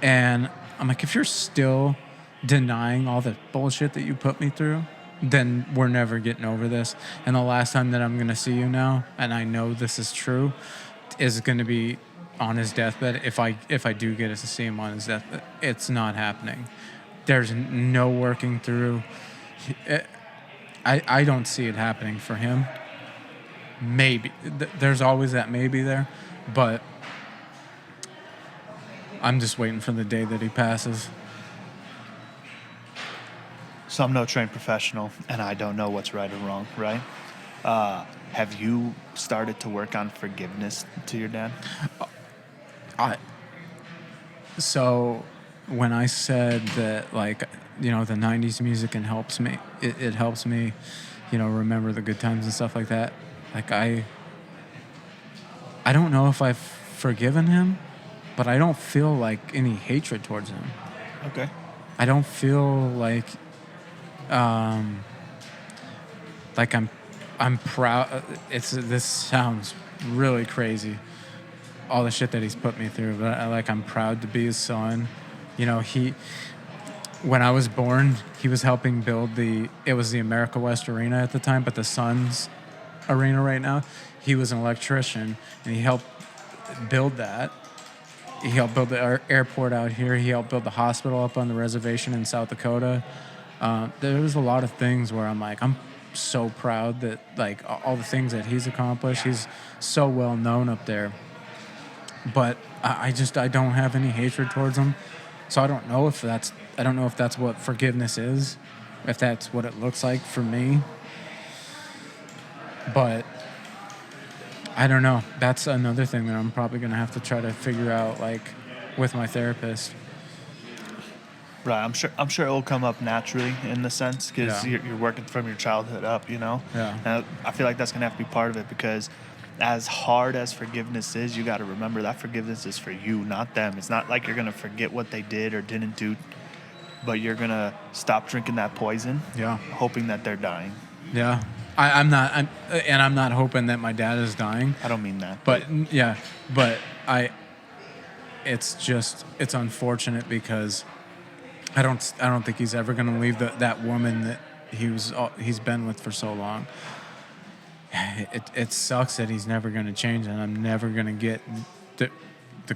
And I'm like, if you're still denying all the bullshit that you put me through, then we're never getting over this. And the last time that I'm going to see you now, and I know this is true, is going to be on his deathbed. If I do get to see him on his deathbed, it's not happening. There's no working through. I don't see it happening for him. Maybe. There's always that maybe there, but I'm just waiting for the day that he passes. So I'm no trained professional, and I don't know what's right or wrong, right? Have you started to work on forgiveness to your dad? So when I said that, like, the 90s music helps me, it helps me, remember the good times and stuff like that. Like, I don't know if I've forgiven him, but I don't feel like any hatred towards him. Okay. I don't feel like I'm proud. This sounds really crazy, all the shit that he's put me through, but I'm proud to be his son. When I was born, he was helping build it was the America West Arena at the time, but the Suns Arena right now. He was an electrician, and he helped build that. He helped build the airport out here. He helped build the hospital up on the reservation in South Dakota. There was a lot of things where I'm so proud that, like, all the things that he's accomplished. He's so well known up there. But I don't have any hatred towards him. So I don't know if that's what forgiveness is, if that's what it looks like for me. But I don't know. That's another thing that I'm probably going to have to try to figure out, like, with my therapist. Right. I'm sure it will come up naturally in the sense because Yeah. you're working from your childhood up, Yeah. And I feel like that's going to have to be part of it because as hard as forgiveness is, you got to remember that forgiveness is for you, not them. It's not like you're going to forget what they did or didn't do, but you're going to stop drinking that poison, hoping that they're dying. Yeah. I'm not hoping that my dad is dying. I don't mean that. But it's unfortunate because I don't think he's ever going to leave that woman that he's been with for so long. It sucks that he's never going to change, and I'm never going to get the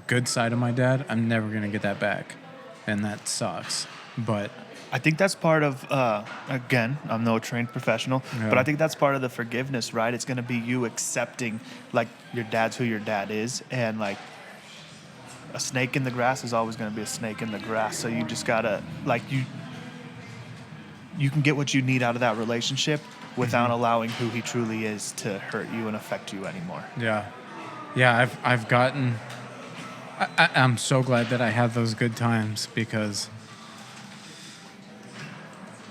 good side of my dad. I'm never going to get that back, and that sucks. But I think that's part of, again, I'm no trained professional, but I think that's part of the forgiveness, right? It's going to be you accepting, like, your dad's who your dad is, and, like, a snake in the grass is always going to be a snake in the grass. So you just got to, like, you can get what you need out of that relationship without allowing who he truly is to hurt you and affect you anymore. Yeah. I've gotten. I'm so glad that I had those good times because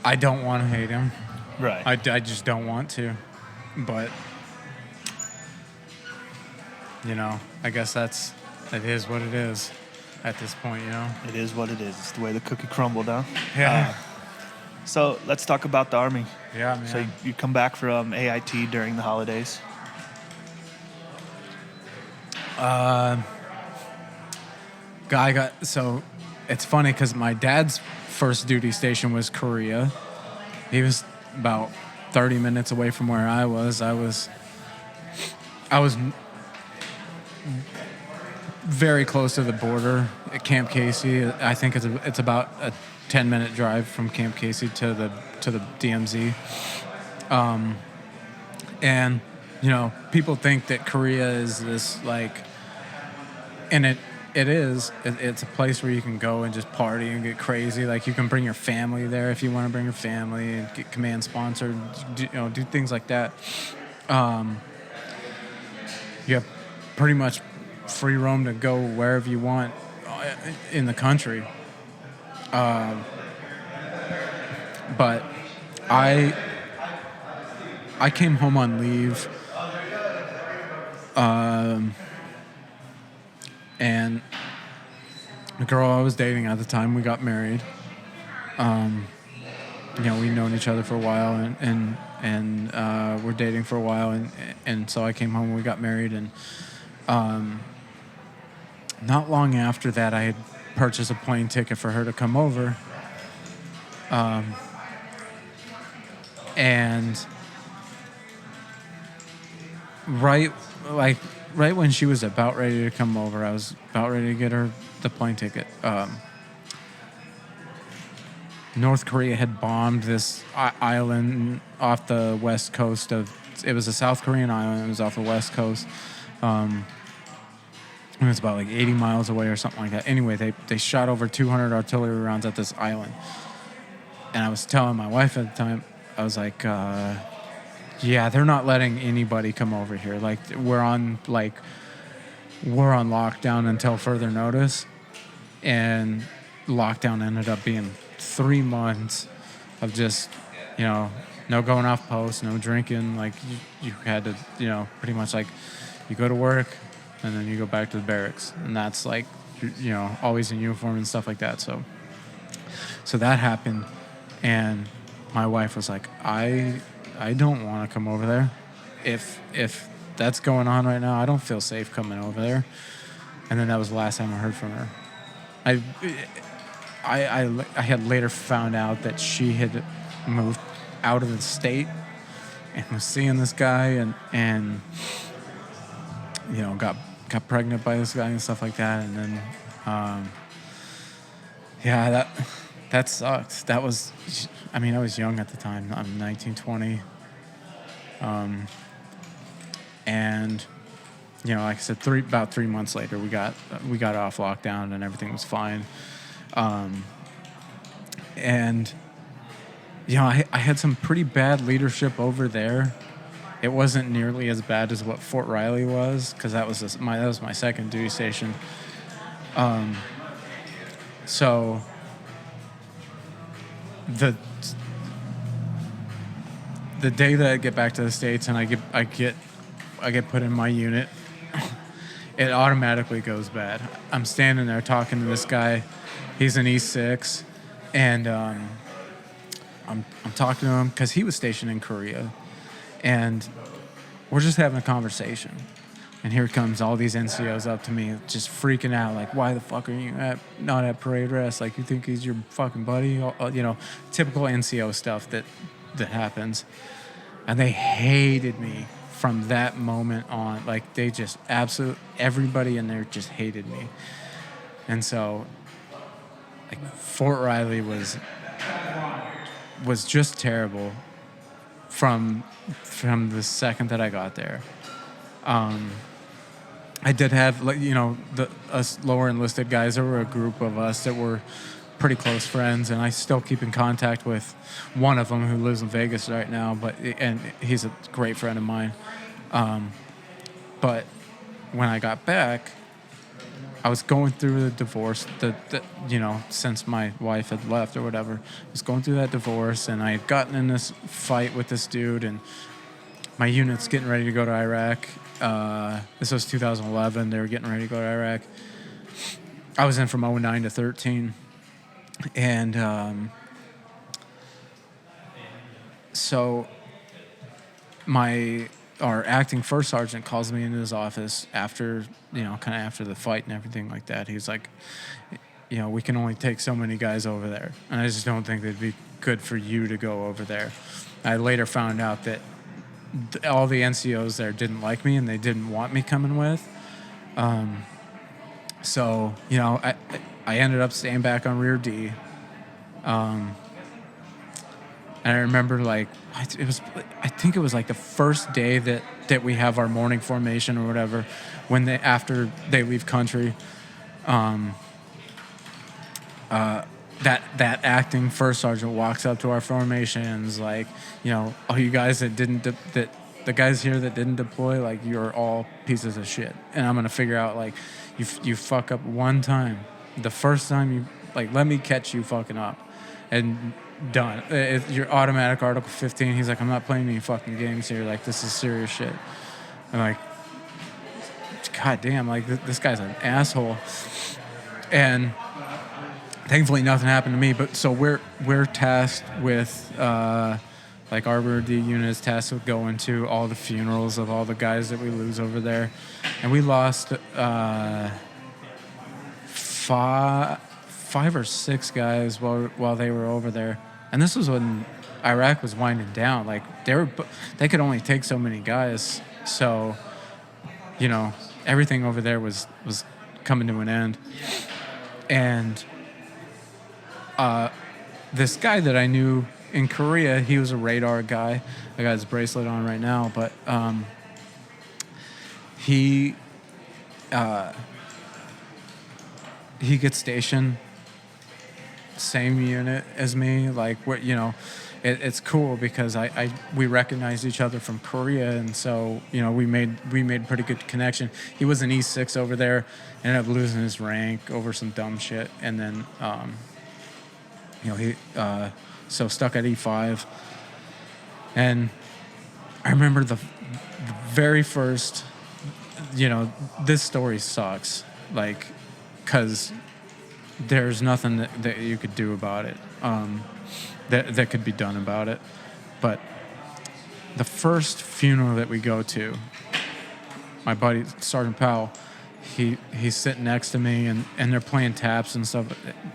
I don't want to hate him. Right. I just don't want to, but I guess it is what it is at this point. It is what it is. It's the way the cookie crumbled, huh? Yeah. So let's talk about the Army. Yeah, man. So you come back from AIT during the holidays. So it's funny because my dad's first duty station was Korea. He was about 30 minutes away from where I was. I was very close to the border at Camp Casey. I think it's about a 10-minute drive from Camp Casey to the DMZ. And people think that Korea is this, like, and it is. It's a place where you can go and just party and get crazy. Like, you can bring your family there if you want to bring your family and get command sponsored. Do things like that. You have pretty much free roam to go wherever you want in the country. But I came home on leave. And the girl I was dating at the time, we got married. We'd known each other for a while, and we're dating for a while, and so I came home and we got married, and not long after that, I had purchased a plane ticket for her to come over. And right when she was about ready to come over, I was about ready to get her the plane ticket. North Korea had bombed this island off the west coast of. It was a South Korean island. It was off the west coast. It was about like 80 miles away or something like that. Anyway, they shot over 200 artillery rounds at this island. And I was telling my wife at the time, I was like, yeah, they're not letting anybody come over here. Like we're on lockdown until further notice. And lockdown ended up being 3 months of just, no going off post, no drinking. Like you had to, pretty much like you go to work and then you go back to the barracks. And that's like, always in uniform and stuff like that. So that happened. And my wife was like, I don't want to come over there. If that's going on right now, I don't feel safe coming over there. And then that was the last time I heard from her. I had later found out that she had moved out of the state and was seeing this guy and got pregnant by this guy and stuff like that. And then that sucked. That was, I was young at the time. I'm 19, 20. And like I said, about 3 months later, we got off lockdown and everything was fine. And I had some pretty bad leadership over there. It wasn't nearly as bad as what Fort Riley was, because that was my second duty station. So the day that I get back to the States and I get put in my unit, it automatically goes bad. I'm standing there talking to this guy. He's an E6, and I'm talking to him because he was stationed in Korea, and we're just having a conversation. And here comes all these NCOs up to me, just freaking out, like, why the fuck are you not at parade rest? Like, you think he's your fucking buddy? Typical NCO stuff that happens. And they hated me from that moment on. Like, they just everybody in there just hated me. And so, like, Fort Riley was just terrible from the second that I got there. I did have, us lower enlisted guys. There were a group of us that were pretty close friends, and I still keep in contact with one of them who lives in Vegas right now. And he's a great friend of mine. But when I got back, I was going through the divorce. Since my wife had left or whatever, I was going through that divorce, and I had gotten in this fight with this dude, and my unit's getting ready to go to Iraq. This was 2011. They were getting ready to go to Iraq. I was in from 2009 to 2013. And so our acting first sergeant calls me into his office after, after the fight and everything like that. He's like, we can only take so many guys over there, and I just don't think it'd be good for you to go over there. I later found out that all the NCOs there didn't like me and they didn't want me coming with. So, I ended up staying back on Rear D. And I remember, I think it was like the first day that we have our morning formation or whatever, after they leave country. That acting first sergeant walks up to our formation and is like, all you guys the guys here that didn't deploy, like, you're all pieces of shit. And I'm going to figure out, like, you fuck up one time. The first time you, let me catch you fucking up. And done. Your automatic Article 15. He's like, I'm not playing any fucking games here. Like, this is serious shit. I'm like, God damn, this guy's an asshole. And thankfully nothing happened to me. But so we're tasked with, our Rear D unit is tasked with going to all the funerals of all the guys that we lose over there. And we lost 5 or 6 guys while they were over there. And this was when Iraq was winding down. Like they could only take so many guys. So, you know, everything over there was coming to an end. And this guy that I knew in Korea, he was a radar guy. I got his bracelet on right now, but he gets stationed same unit as me. Like, what, you know, it's cool because we recognized each other from Korea, and so, you know, we made pretty good connection. He was an E6 over there, ended up losing his rank over some dumb shit, and then you know, he so stuck at E5. And I remember the very first, you know, this story sucks, like, because there's nothing that you could do about it, that could be done about it. But the first funeral that we go to, my buddy Sergeant Powell, he's sitting next to me, and they're playing taps and stuff.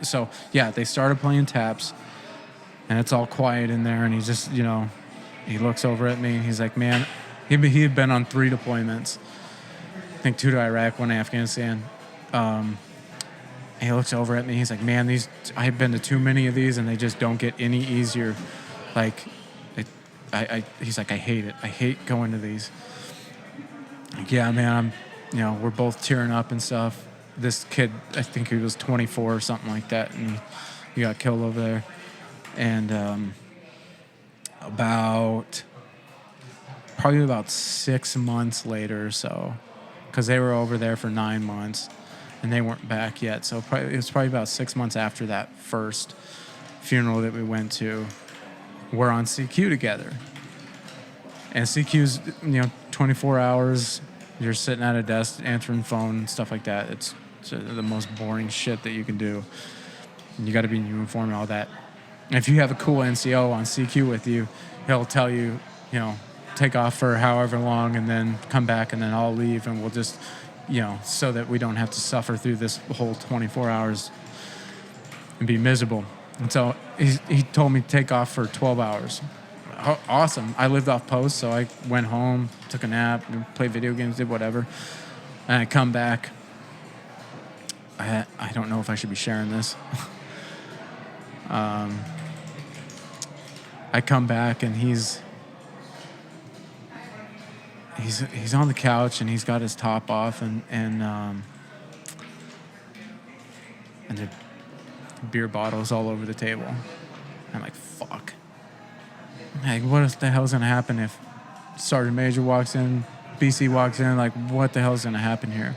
So yeah, they started playing taps, and it's all quiet in there, and he just, you know, he looks over at me and he's like, man, he had been on 3 deployments. I think 2 to Iraq, 1 to Afghanistan. He looks over at me. He's like, man, I've been to too many of these, and they just don't get any easier. Like, he's like, I hate it. I hate going to these. Like, yeah, man, you know, we're both tearing up and stuff. This kid, I think he was 24 or something like that, and he got killed over there. And probably about 6 months later or so, because they were over there for 9 months. And they weren't back yet. So it was probably about 6 months after that first funeral that we went to. We're on CQ together. And CQ's, you know, 24 hours. You're sitting at a desk answering phone and stuff like that. It's the most boring shit that you can do. And you got to be in uniform and all that. And if you have a cool NCO on CQ with you, he'll tell you, you know, take off for however long and then come back, and then I'll leave, and we'll just, you know, so that we don't have to suffer through this whole 24 hours and be miserable. And so he told me to take off for 12 hours. Awesome. I lived off post, so I went home, took a nap, played video games, did whatever. And I come back. I don't know if I should be sharing this. I come back, and he's on the couch, and he's got his top off, and the beer bottles all over the table. I'm like, fuck. Like, what the hell's gonna happen if Sergeant Major walks in, BC walks in? Like, what the hell's gonna happen here?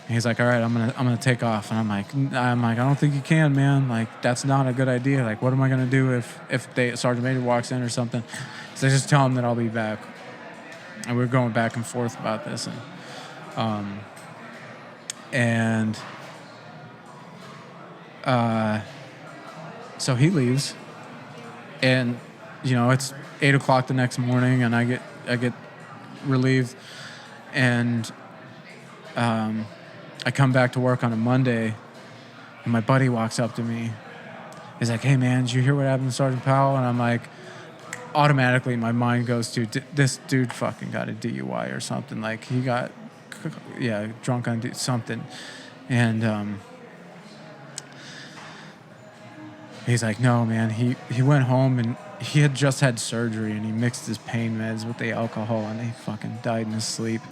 And he's like, all right, I'm gonna take off. And I'm like, I don't think you can, man. Like, that's not a good idea. Like, what am I gonna do if Sergeant Major walks in or something? So just tell him that I'll be back. And we were going back and forth about this, so he leaves, and, you know, it's 8:00 the next morning, and I get relieved, and I come back to work on a Monday, and my buddy walks up to me. He's like, hey man, did you hear what happened to Sergeant Powell? And I'm like, automatically my mind goes to, this dude fucking got a DUI or something. Like, he got, drunk on something. And he's like, no, man, he went home, and he had just had surgery, and he mixed his pain meds with the alcohol, and he fucking died in his sleep.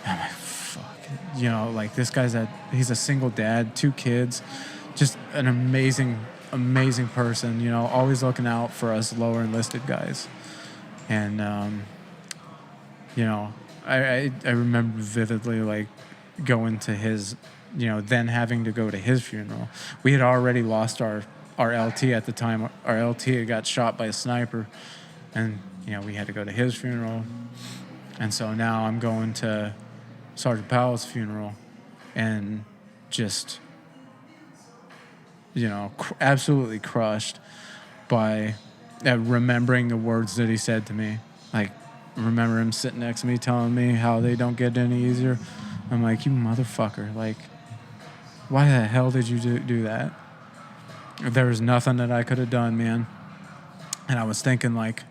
And I'm like, fuck. You know, like, this guy's he's a single dad, 2 kids, just an amazing person, you know, always looking out for us lower enlisted guys. And, you know, I remember vividly, like, going to his, you know, then having to go to his funeral. We had already lost our LT at the time. Our LT had got shot by a sniper, and, you know, we had to go to his funeral. And so now I'm going to Sergeant Powell's funeral, and just, you know, absolutely crushed by remembering the words that he said to me. Like, remember him sitting next to me telling me how they don't get any easier. I'm like, you motherfucker. Like, why the hell did you do that? There was nothing that I could have done, man. And I was thinking, like,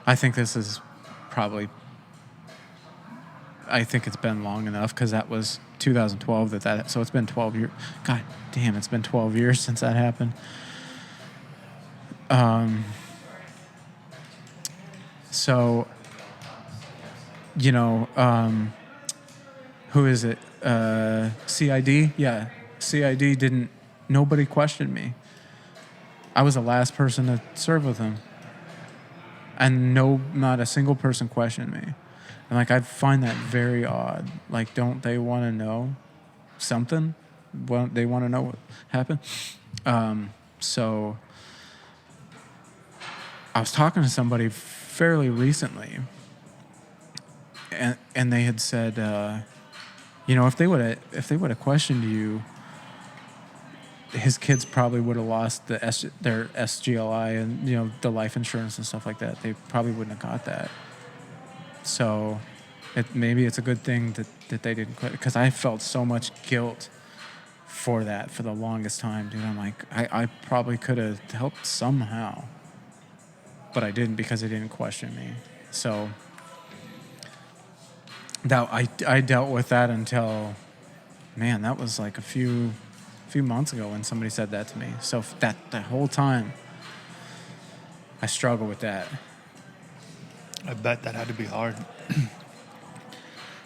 I think this is probably, I think it's been long enough because that was 2012 so it's been 12 years. God damn, it's been 12 years since that happened. So, you know, who is it? CID? Yeah. CID nobody questioned me. I was the last person to serve with him. And not a single person questioned me. And, like, I find that very odd. Like, don't they want to know something? Well, they want to know what happened. So I was talking to somebody fairly recently, and they had said, you know, if they would have questioned you, his kids probably would have lost their SGLI and, you know, the life insurance and stuff like that. They probably wouldn't have got that. So maybe it's a good thing that they didn't quit, because I felt so much guilt for that for the longest time, dude. I'm like, I probably could have helped somehow, but I didn't because they didn't question me. So that I dealt with that until, man, that was like a few months ago when somebody said that to me. So that whole time I struggle with that. I bet that had to be hard.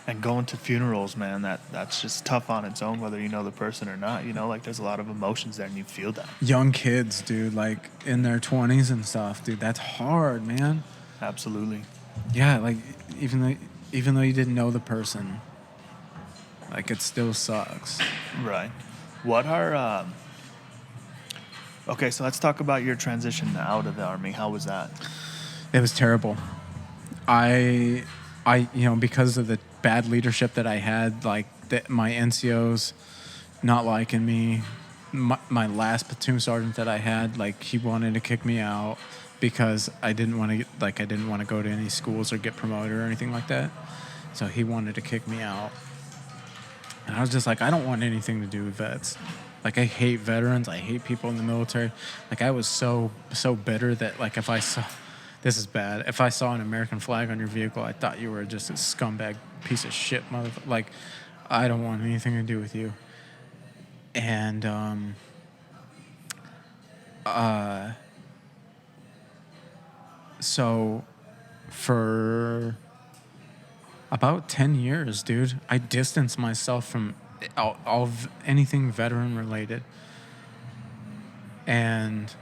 And going to funerals, man, that's just tough on its own, whether you know the person or not. You know, like, there's a lot of emotions there, and you feel that. Young kids, dude, like in their 20s and stuff, dude, that's hard, man. Absolutely. Yeah, like even though you didn't know the person, like, it still sucks. Right. What are okay, so let's talk about your transition out of the Army. How was that? It was terrible. I you know, because of the bad leadership that I had, like my NCOs not liking me, my last platoon sergeant that I had, like, he wanted to kick me out because I didn't want to go to any schools or get promoted or anything like that. So he wanted to kick me out. And I was just like, I don't want anything to do with vets. Like, I hate veterans. I hate people in the military. Like, I was so bitter that, like, if I saw, this is bad, if I saw an American flag on your vehicle, I thought you were just a scumbag piece of shit, motherfucker. Like, I don't want anything to do with you. And so for about 10 years, dude, I distanced myself from all of anything veteran related. And,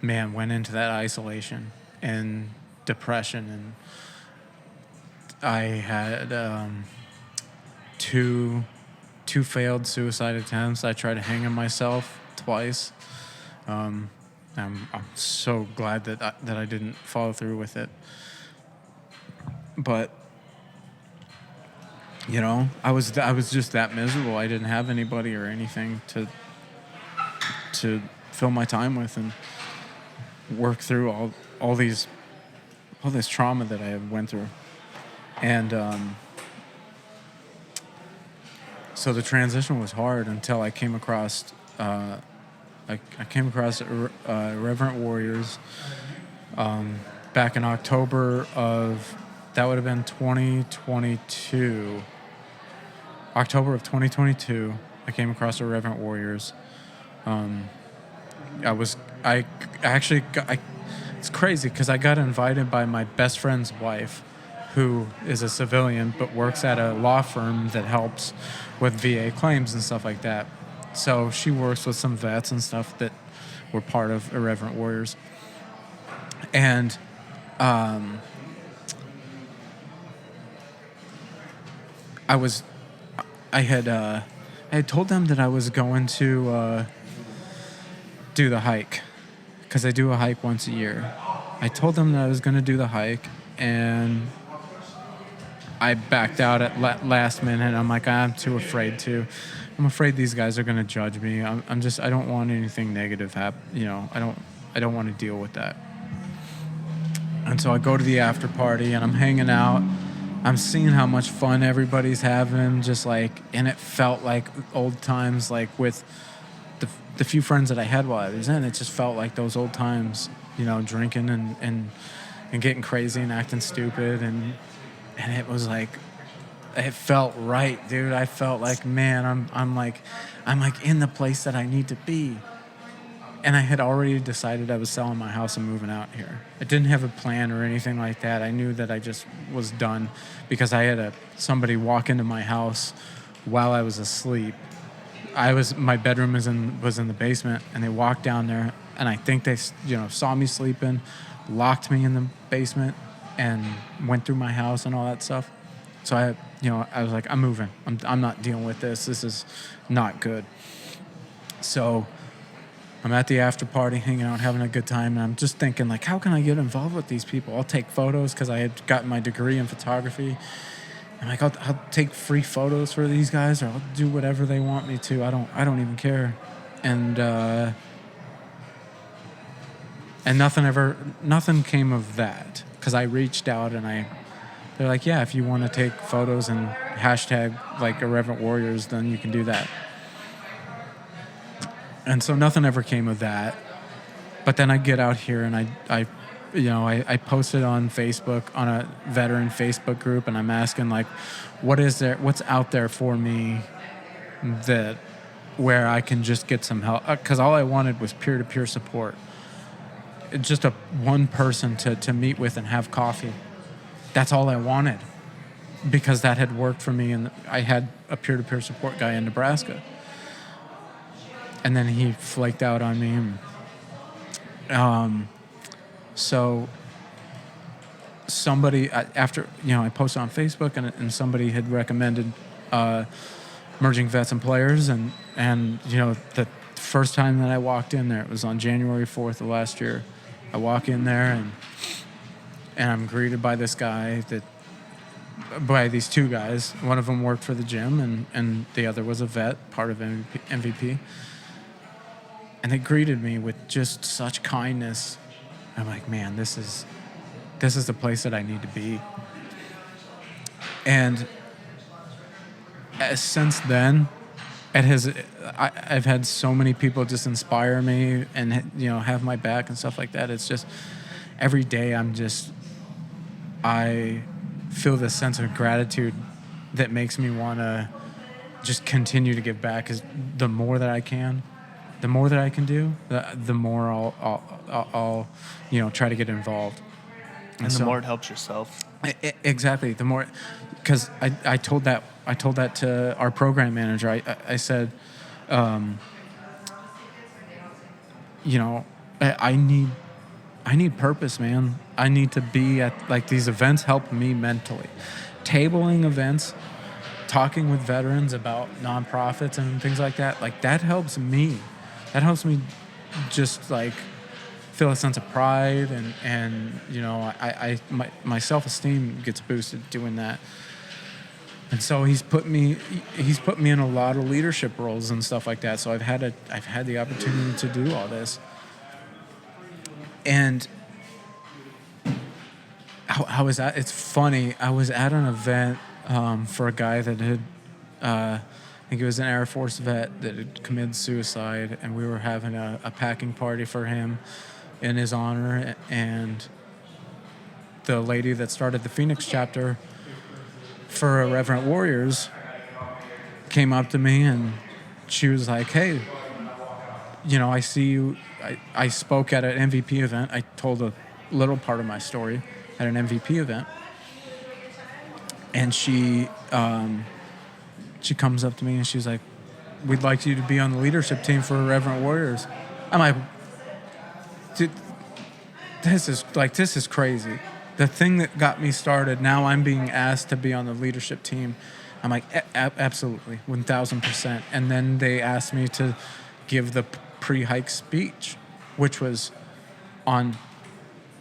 man, went into that isolation and depression. And I had two failed suicide attempts. I tried hanging myself twice. I'm so glad that I didn't follow through with it. But, you know, I was just that miserable. I didn't have anybody or anything to fill my time with and work through all this trauma that I went through. And so the transition was hard until I came across Irreverent Warriors back in October of, that would have been 2022. October of 2022, I came across Irreverent Warriors. It's crazy because I got invited by my best friend's wife, who is a civilian but works at a law firm that helps with VA claims and stuff like that. So she works with some vets and stuff that were part of Irreverent Warriors. And I had told them that I was going to do the hike, because I do a hike once a year. I told them that I was going to do the hike, and I backed out at last minute. I'm like, I'm too afraid to. I'm afraid these guys are going to judge me. I don't want anything negative happen. You know, I don't want to deal with that. And so I go to the after party, and I'm hanging out. I'm seeing how much fun everybody's having, just like, and it felt like old times, like with the few friends that I had while I was in, it just felt like those old times, you know, drinking and getting crazy and acting stupid. And it was like, it felt right, dude. I felt like, man, I'm like in the place that I need to be. And I had already decided I was selling my house and moving out here. I didn't have a plan or anything like that. I knew that I just was done because I had somebody walk into my house while I was asleep. My bedroom was in the basement, and they walked down there, and I think they, you know, saw me sleeping, locked me in the basement, and went through my house and all that stuff. So I was like, I'm moving. I'm not dealing with this. This is not good. So I'm at the after party, hanging out, having a good time, and I'm just thinking, like, how can I get involved with these people? I'll take photos because I had gotten my degree in photography. I'm like, I'll take free photos for these guys, or I'll do whatever they want me to. I don't even care. And nothing came of that, because I reached out and they're like, yeah, if you want to take photos and hashtag like Irreverent Warriors, then you can do that. And so nothing ever came of that. But then I get out here and I posted on Facebook, on a veteran Facebook group, and I'm asking, like, what's out there for me that where I can just get some help? Because all I wanted was peer-to-peer support. Just one person to meet with and have coffee. That's all I wanted, because that had worked for me, and I had a peer-to-peer support guy in Nebraska. And then he flaked out on me. So somebody, after, I posted on Facebook, and somebody had recommended Merging Vets and Players. And the first time that I walked in there, it was on January 4th of last year. I walk in there, and I'm greeted by this guy by these two guys. One of them worked for the gym, and the other was a vet, part of MVP. And they greeted me with just such kindness. I'm like, man, this is the place that I need to be. And since then, I've had so many people just inspire me and, have my back and stuff like that. It's just every day I feel this sense of gratitude that makes me want to just continue to give back. Because the more that I can do, the more I'll try to get involved. And the more it helps yourself. Exactly. The more, because I told that to our program manager. I said, I need purpose, man. I need to be at, like, these events help me mentally. Tabling events, talking with veterans about nonprofits and things like that, like, that helps me. That helps me just, like, feel a sense of pride, and my self-esteem gets boosted doing that. And so he's put me in a lot of leadership roles and stuff like that. So I've had the opportunity to do all this. And how was that? It's funny. I was at an event for a guy that had, I think he was an Air Force vet that had committed suicide, and we were having a packing party for him in his honor. And the lady that started the Phoenix chapter for Irreverent Warriors came up to me, and she was like, hey, I see you. I spoke at an MVP event. I told a little part of my story at an MVP event. And she comes up to me and she's like, we'd like you to be on the leadership team for Irreverent Warriors. I'm like, dude, this is crazy. The thing that got me started, now I'm being asked to be on the leadership team. I'm like, absolutely, 1,000%. And then they asked me to give the pre-hike speech, which was on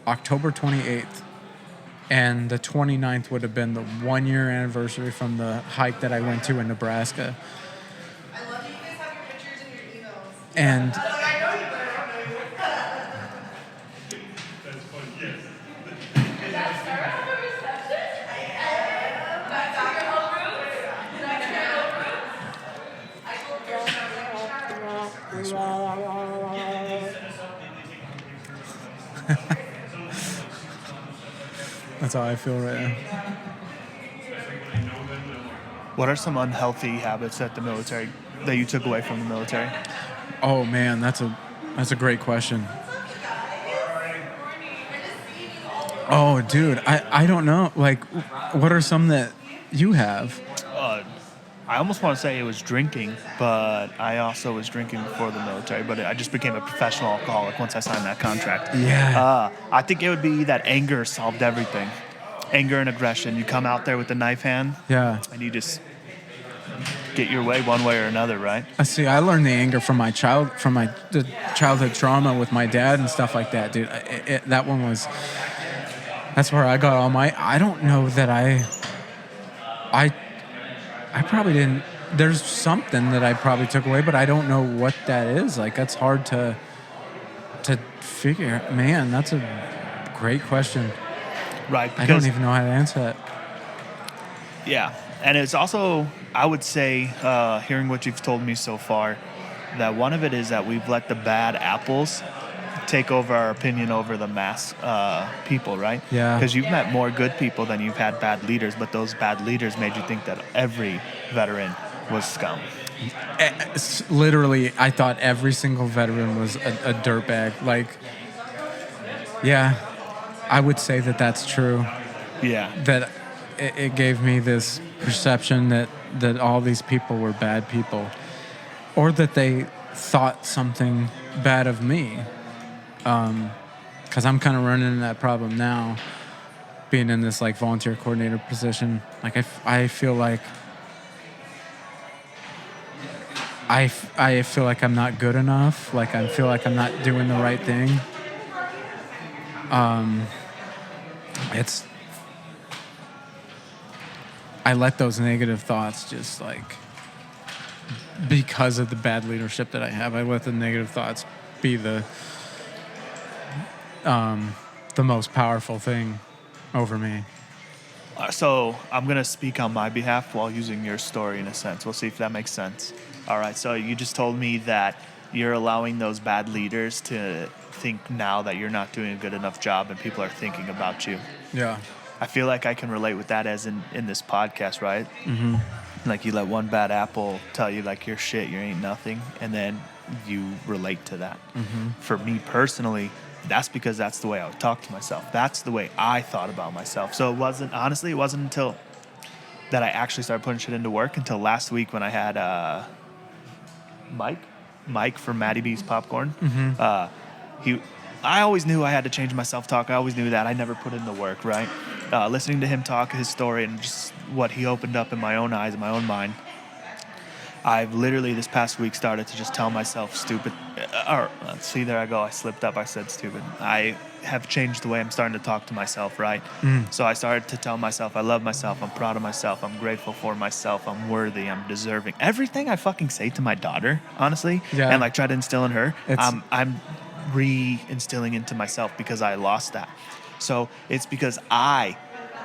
October 28th. And the 29th would have been the 1-year anniversary from the hike that I went to in Nebraska. I love you guys have your pictures in your emails. And That's how I feel right now. What are some unhealthy habits that you took away from the military? Oh man, that's a great question. Oh, dude, I don't know. Like, what are some that you have? I almost want to say it was drinking, but I also was drinking before the military. But I just became a professional alcoholic once I signed that contract. Yeah. I think it would be that anger solved everything. Anger and aggression. You come out there with the knife hand, Yeah. and you just get your way one way or another, right? I see. I learned the anger from the childhood trauma with my dad and stuff like that, dude. That one was. That's where I got all my. I don't know that I probably didn't. There's something that I probably took away, but I don't know what that is. Like, that's hard to figure. Man, that's a great question. Right. I don't even know how to answer that. Yeah. And it's also, I would say, hearing what you've told me so far, that one of it is that we've let the bad apples take over our opinion over the mass people, right? Yeah. Because you've met more good people than you've had bad leaders, but those bad leaders made you think that every veteran was scum. Literally, I thought every single veteran was a dirtbag. Like, yeah, I would say that that's true. Yeah. That it gave me this perception that all these people were bad people, or that they thought something bad of me. Because I'm kind of running into that problem now, being in this like volunteer coordinator position. Like I feel like I feel like I'm not good enough. Like I feel like I'm not doing the right thing. I let those negative thoughts just like, because of the bad leadership that I have, I let the negative thoughts be the most powerful thing over me. So I'm going to speak on my behalf while using your story in a sense. We'll see if that makes sense. All right. So you just told me that you're allowing those bad leaders to think now that you're not doing a good enough job and people are thinking about you. Yeah. I feel like I can relate with that as in this podcast, right? Mm-hmm. Like you let one bad apple tell you like you're shit, you ain't nothing, and then you relate to that. Mm-hmm. For me personally, that's because that's the way I would talk to myself. That's the way I thought about myself. So it wasn't until that I actually started putting shit into work until last week when I had Mike from Matty B's Popcorn. Mm-hmm. I always knew I had to change my self-talk. I always knew that. I never put in the work, right? Listening to him talk his story and just what he opened up in my own eyes, in my own mind, I've literally this past week started to just tell myself stupid. See, there I go. I slipped up. I said stupid. I have changed the way I'm starting to talk to myself, right? So I started to tell myself I love myself. I'm proud of myself. I'm grateful for myself. I'm worthy. I'm deserving. Everything I fucking say to my daughter, honestly, and like try to instill in her, I'm re-instilling into myself because I lost that. So it's because I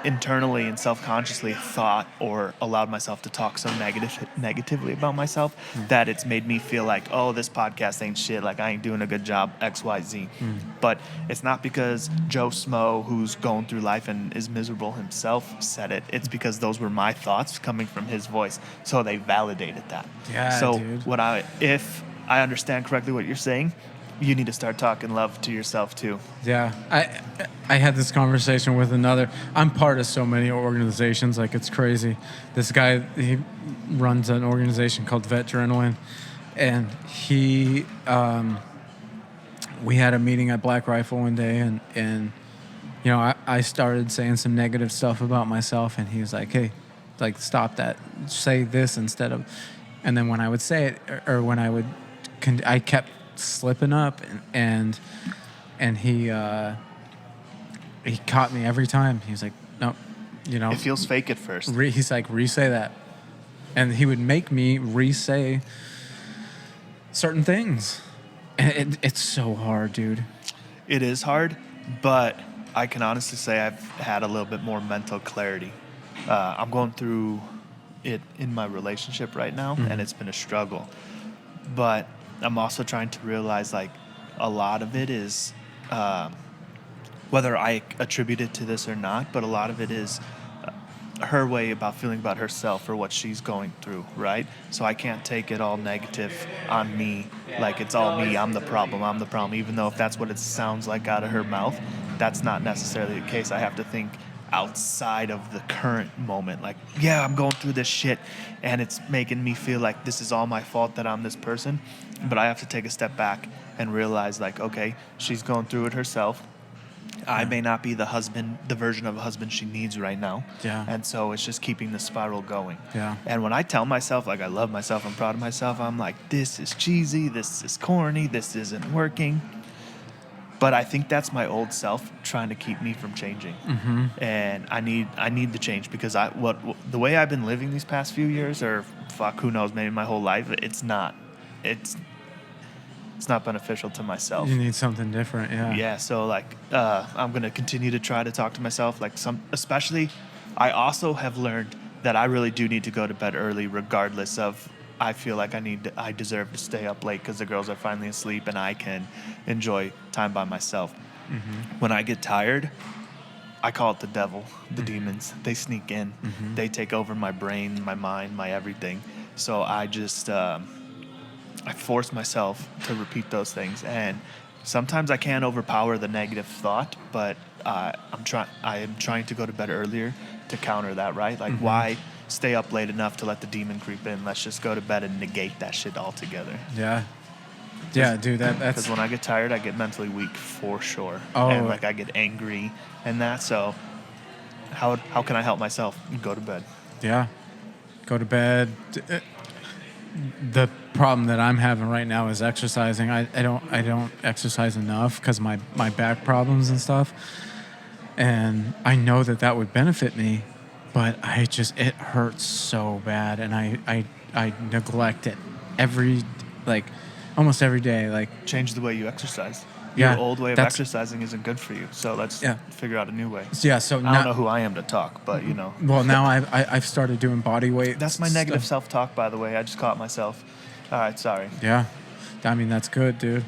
internally and self-consciously thought or allowed myself to talk so negatively about myself that it's made me feel like, oh, this podcast ain't shit, like I ain't doing a good job, XYZ. But it's not because Joe Smo, who's going through life and is miserable himself, said it. It's because those were my thoughts coming from his voice, so they validated that. Yeah, so dude. If I understand correctly what you're saying, you need to start talking love to yourself too. Yeah, I had this conversation with another. I'm part of so many organizations, like it's crazy. This guy, he runs an organization called Vetadrenaline, and we had a meeting at Black Rifle one day, and you know, I started saying some negative stuff about myself, and he was like, hey, like stop that, say this instead of, and then when I would say it, or when I would, I kept slipping up, and he caught me every time. He was like, no, you know, it feels fake at first. He's like, re-say that, and he would make me re-say certain things, and it's so hard, dude. It is hard, but I can honestly say I've had a little bit more mental clarity. I'm going through it in my relationship right now, and it's been a struggle, but I'm also trying to realize like a lot of it is whether I attribute it to this or not, but a lot of it is her way about feeling about herself or what she's going through, right? So I can't take it all negative on me, like it's all me, I'm the problem, even though if that's what it sounds like out of her mouth, that's not necessarily the case. I have to think outside of the current moment, like, yeah, I'm going through this shit and it's making me feel like this is all my fault that I'm this person, but I have to take a step back and realize, like, okay, she's going through it herself. I may not be the version of a husband she needs right now. Yeah. And so it's just keeping the spiral going. Yeah. And when I tell myself, like, I love myself, I'm proud of myself, I'm like, this is cheesy, this is corny, this isn't working. But I think that's my old self trying to keep me from changing. Mm-hmm. And I need the change because the way I've been living these past few years, or fuck, who knows, maybe my whole life, it's not beneficial to myself. You need something different, yeah. Yeah, so like I'm gonna continue to try to talk to myself, like especially I also have learned that I really do need to go to bed early, regardless of. I feel like I deserve to stay up late because the girls are finally asleep and I can enjoy time by myself. Mm-hmm. When I get tired, I call it the devil, the demons. They sneak in. Mm-hmm. They take over my brain, my mind, my everything. So I just I force myself to repeat those things, and sometimes I can overpower the negative thought, but I am trying to go to bed earlier to counter that, right? Like, why stay up late enough to let the demon creep in? Let's just go to bed and negate that shit altogether. Yeah. Yeah, dude, that's... Because when I get tired, I get mentally weak for sure. Oh. And, like, I get angry and that, so how can I help myself? Go to bed. Yeah. Go to bed. The problem that I'm having right now is exercising. I don't exercise enough because my back problems and stuff. And I know that would benefit me, but it hurts so bad, and I neglect it almost every day. Like, Change the way you exercise. Yeah, Your old way of exercising isn't good for you, so let's figure out a new way. Yeah, so I don't know who I am to talk, but you know. Well, now I've started doing body weight. That's my negative self-talk, by the way. I just caught myself. All right, sorry. Yeah, I mean, that's good, dude.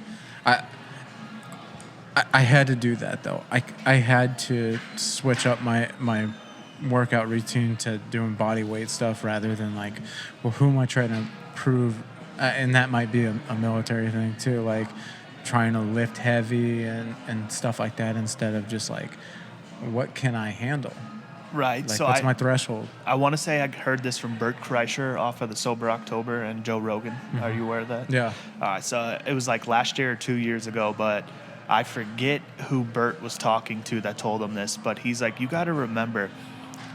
I had to do that though. I had to switch up my workout routine to doing body weight stuff rather than like, well, who am I trying to prove? And that might be a military thing too, like trying to lift heavy and stuff like that instead of just like, what can I handle? Right. Like, so what's my threshold? I want to say I heard this from Bert Kreischer off of the Sober October and Joe Rogan. Mm-hmm. Are you aware of that? Yeah. All right. So it was like last year or 2 years ago, but I forget who Bert was talking to that told him this, but he's like, you got to remember,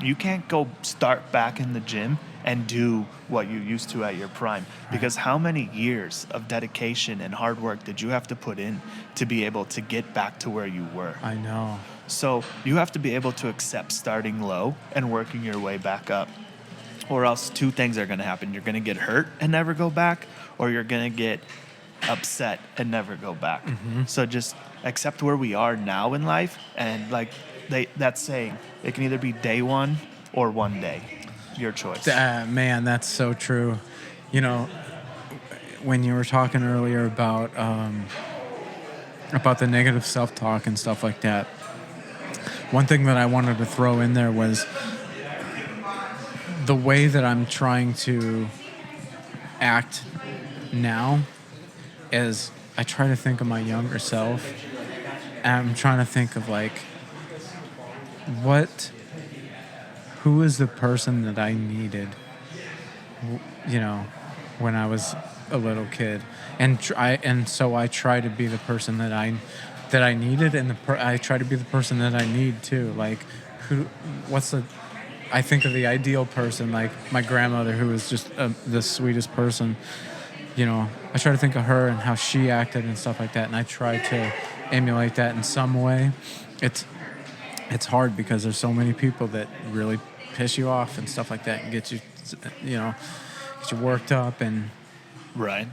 you can't go start back in the gym and do what you used to at your prime. Because how many years of dedication and hard work did you have to put in to be able to get back to where you were? I know. So you have to be able to accept starting low and working your way back up. Or else two things are going to happen. You're going to get hurt and never go back, or you're going to get upset and never go back. Mm-hmm. So just accept where we are now in life, and like that saying, it can either be day one or one day. Your choice. Man, that's so true. You know, when you were talking earlier about the negative self-talk and stuff like that, one thing that I wanted to throw in there was the way that I'm trying to act now is I try to think of my younger self, and I'm trying to think of like, who is the person that I needed, you know, when I was a little kid, and so I try to be the person that I needed, and I try to be the person that I need too. Like, I think of the ideal person, like my grandmother, who was just the sweetest person. You know, I try to think of her and how she acted and stuff like that, and I try to emulate that in some way. It's hard because there's so many people that really piss you off and stuff like that, and get you worked up and right.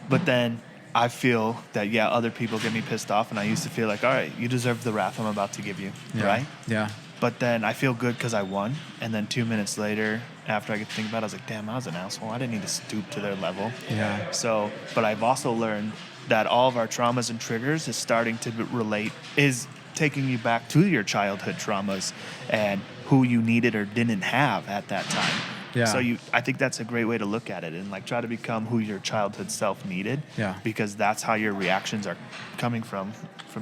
But then I feel that other people get me pissed off, and I used to feel like, all right, you deserve the wrath I'm about to give you, right? Yeah. But then I feel good because I won, and then 2 minutes later, after I get to think about it, I was like, damn, I was an asshole. I didn't need to stoop to their level. Yeah. So, but I've also learned that all of our traumas and triggers is starting to relate, is taking you back to your childhood traumas and who you needed or didn't have at that time. Yeah. So I think that's a great way to look at it, and like try to become who your childhood self needed. Yeah. Because that's how your reactions are coming from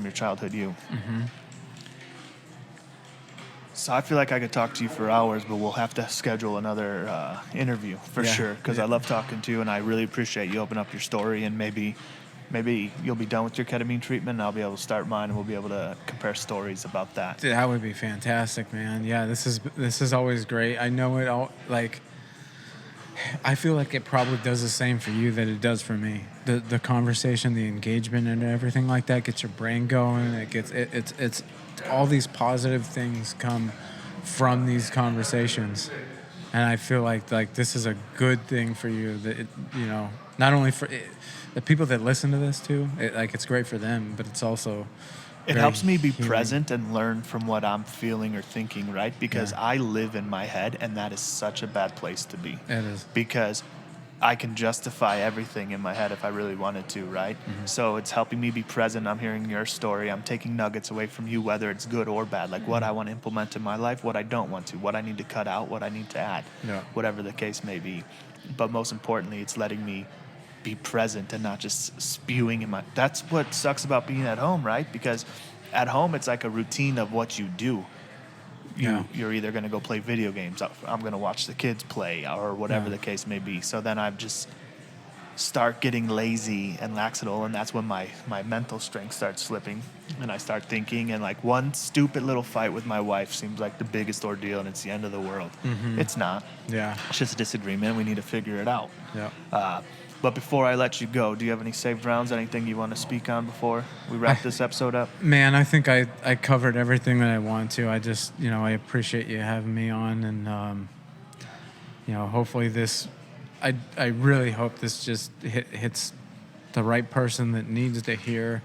your childhood you. Mm-hmm. So I feel like I could talk to you for hours, but we'll have to schedule another interview for sure, because I love talking to you, and I really appreciate you opening up your story, and maybe you'll be done with your ketamine treatment, and I'll be able to start mine, and we'll be able to compare stories about that. That would be fantastic, man. Yeah, this is always great. I know it all. Like, I feel like it probably does the same for you that it does for me. The conversation, the engagement, and everything like that gets your brain going. It's all these positive things come from these conversations, and I feel like this is a good thing for you. That not only for the people that listen to this too. It's great for them, but it's also It very helps me be healing. present and learn from what I'm feeling or thinking, right? Because Yeah. I live in my head, and that is such a bad place to be. It is. Because I can justify everything in my head if I really wanted to, right? Mm-hmm. So it's helping me be present. I'm hearing your story. I'm taking nuggets away from you, whether it's good or bad, like what I want to implement in my life, what I don't want to, what I need to cut out, what I need to add, Yeah. whatever the case may be. But most importantly, it's letting me be present and not just spewing in my... That's what sucks about being at home, right? Because at home, it's like a routine of what you do. You're either going to go play video games. I'm going to watch the kids play, or whatever the case may be. So then I just start getting lazy and laxative, and that's when my mental strength starts slipping, and I start thinking, and like one stupid little fight with my wife seems like the biggest ordeal, and it's the end of the world. It's not. Yeah. It's just a disagreement. We need to figure it out. Yeah. But before I let you go, do you have any saved rounds, anything you want to speak on before we wrap this episode up? Man, I think I covered everything that I want to. I just, I appreciate you having me on, and hopefully this, I really hope this just hits the right person that needs to hear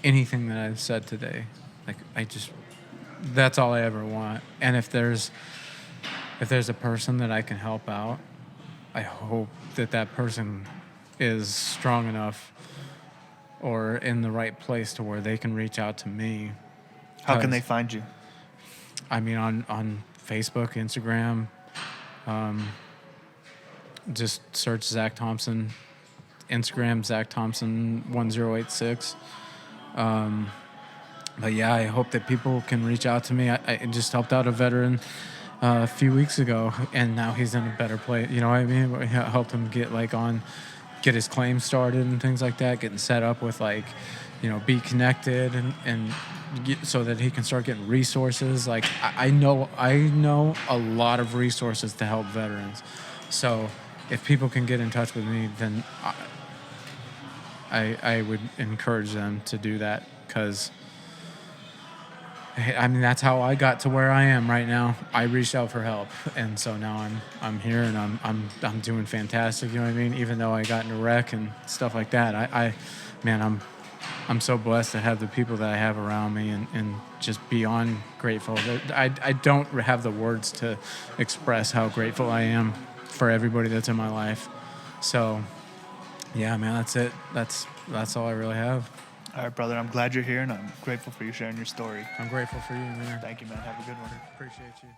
anything that I've said today. Like, that's all I ever want. And if there's a person that I can help out, I hope that person is strong enough or in the right place to where they can reach out to me. How can they find you? I mean, on Facebook, Instagram, just search Zack Thompson. Instagram, Zack Thompson 1086. But yeah, I hope that people can reach out to me. I just helped out a veteran a few weeks ago, and now he's in a better place. You know what I mean? I helped him get his claim started and things like that, getting set up with be connected and so that he can start getting resources. Like I know a lot of resources to help veterans. So if people can get in touch with me, then I would encourage them to do that, because I mean, that's how I got to where I am right now. I reached out for help, and so now I'm here, and I'm doing fantastic. You know what I mean? Even though I got in a wreck and stuff like that, I'm so blessed to have the people that I have around me, and just beyond grateful. I don't have the words to express how grateful I am for everybody that's in my life. So, yeah, man, that's it. That's all I really have. All right, brother. I'm glad you're here, and I'm grateful for you sharing your story. I'm grateful for you, man. Thank you, man. Have a good one. Appreciate you.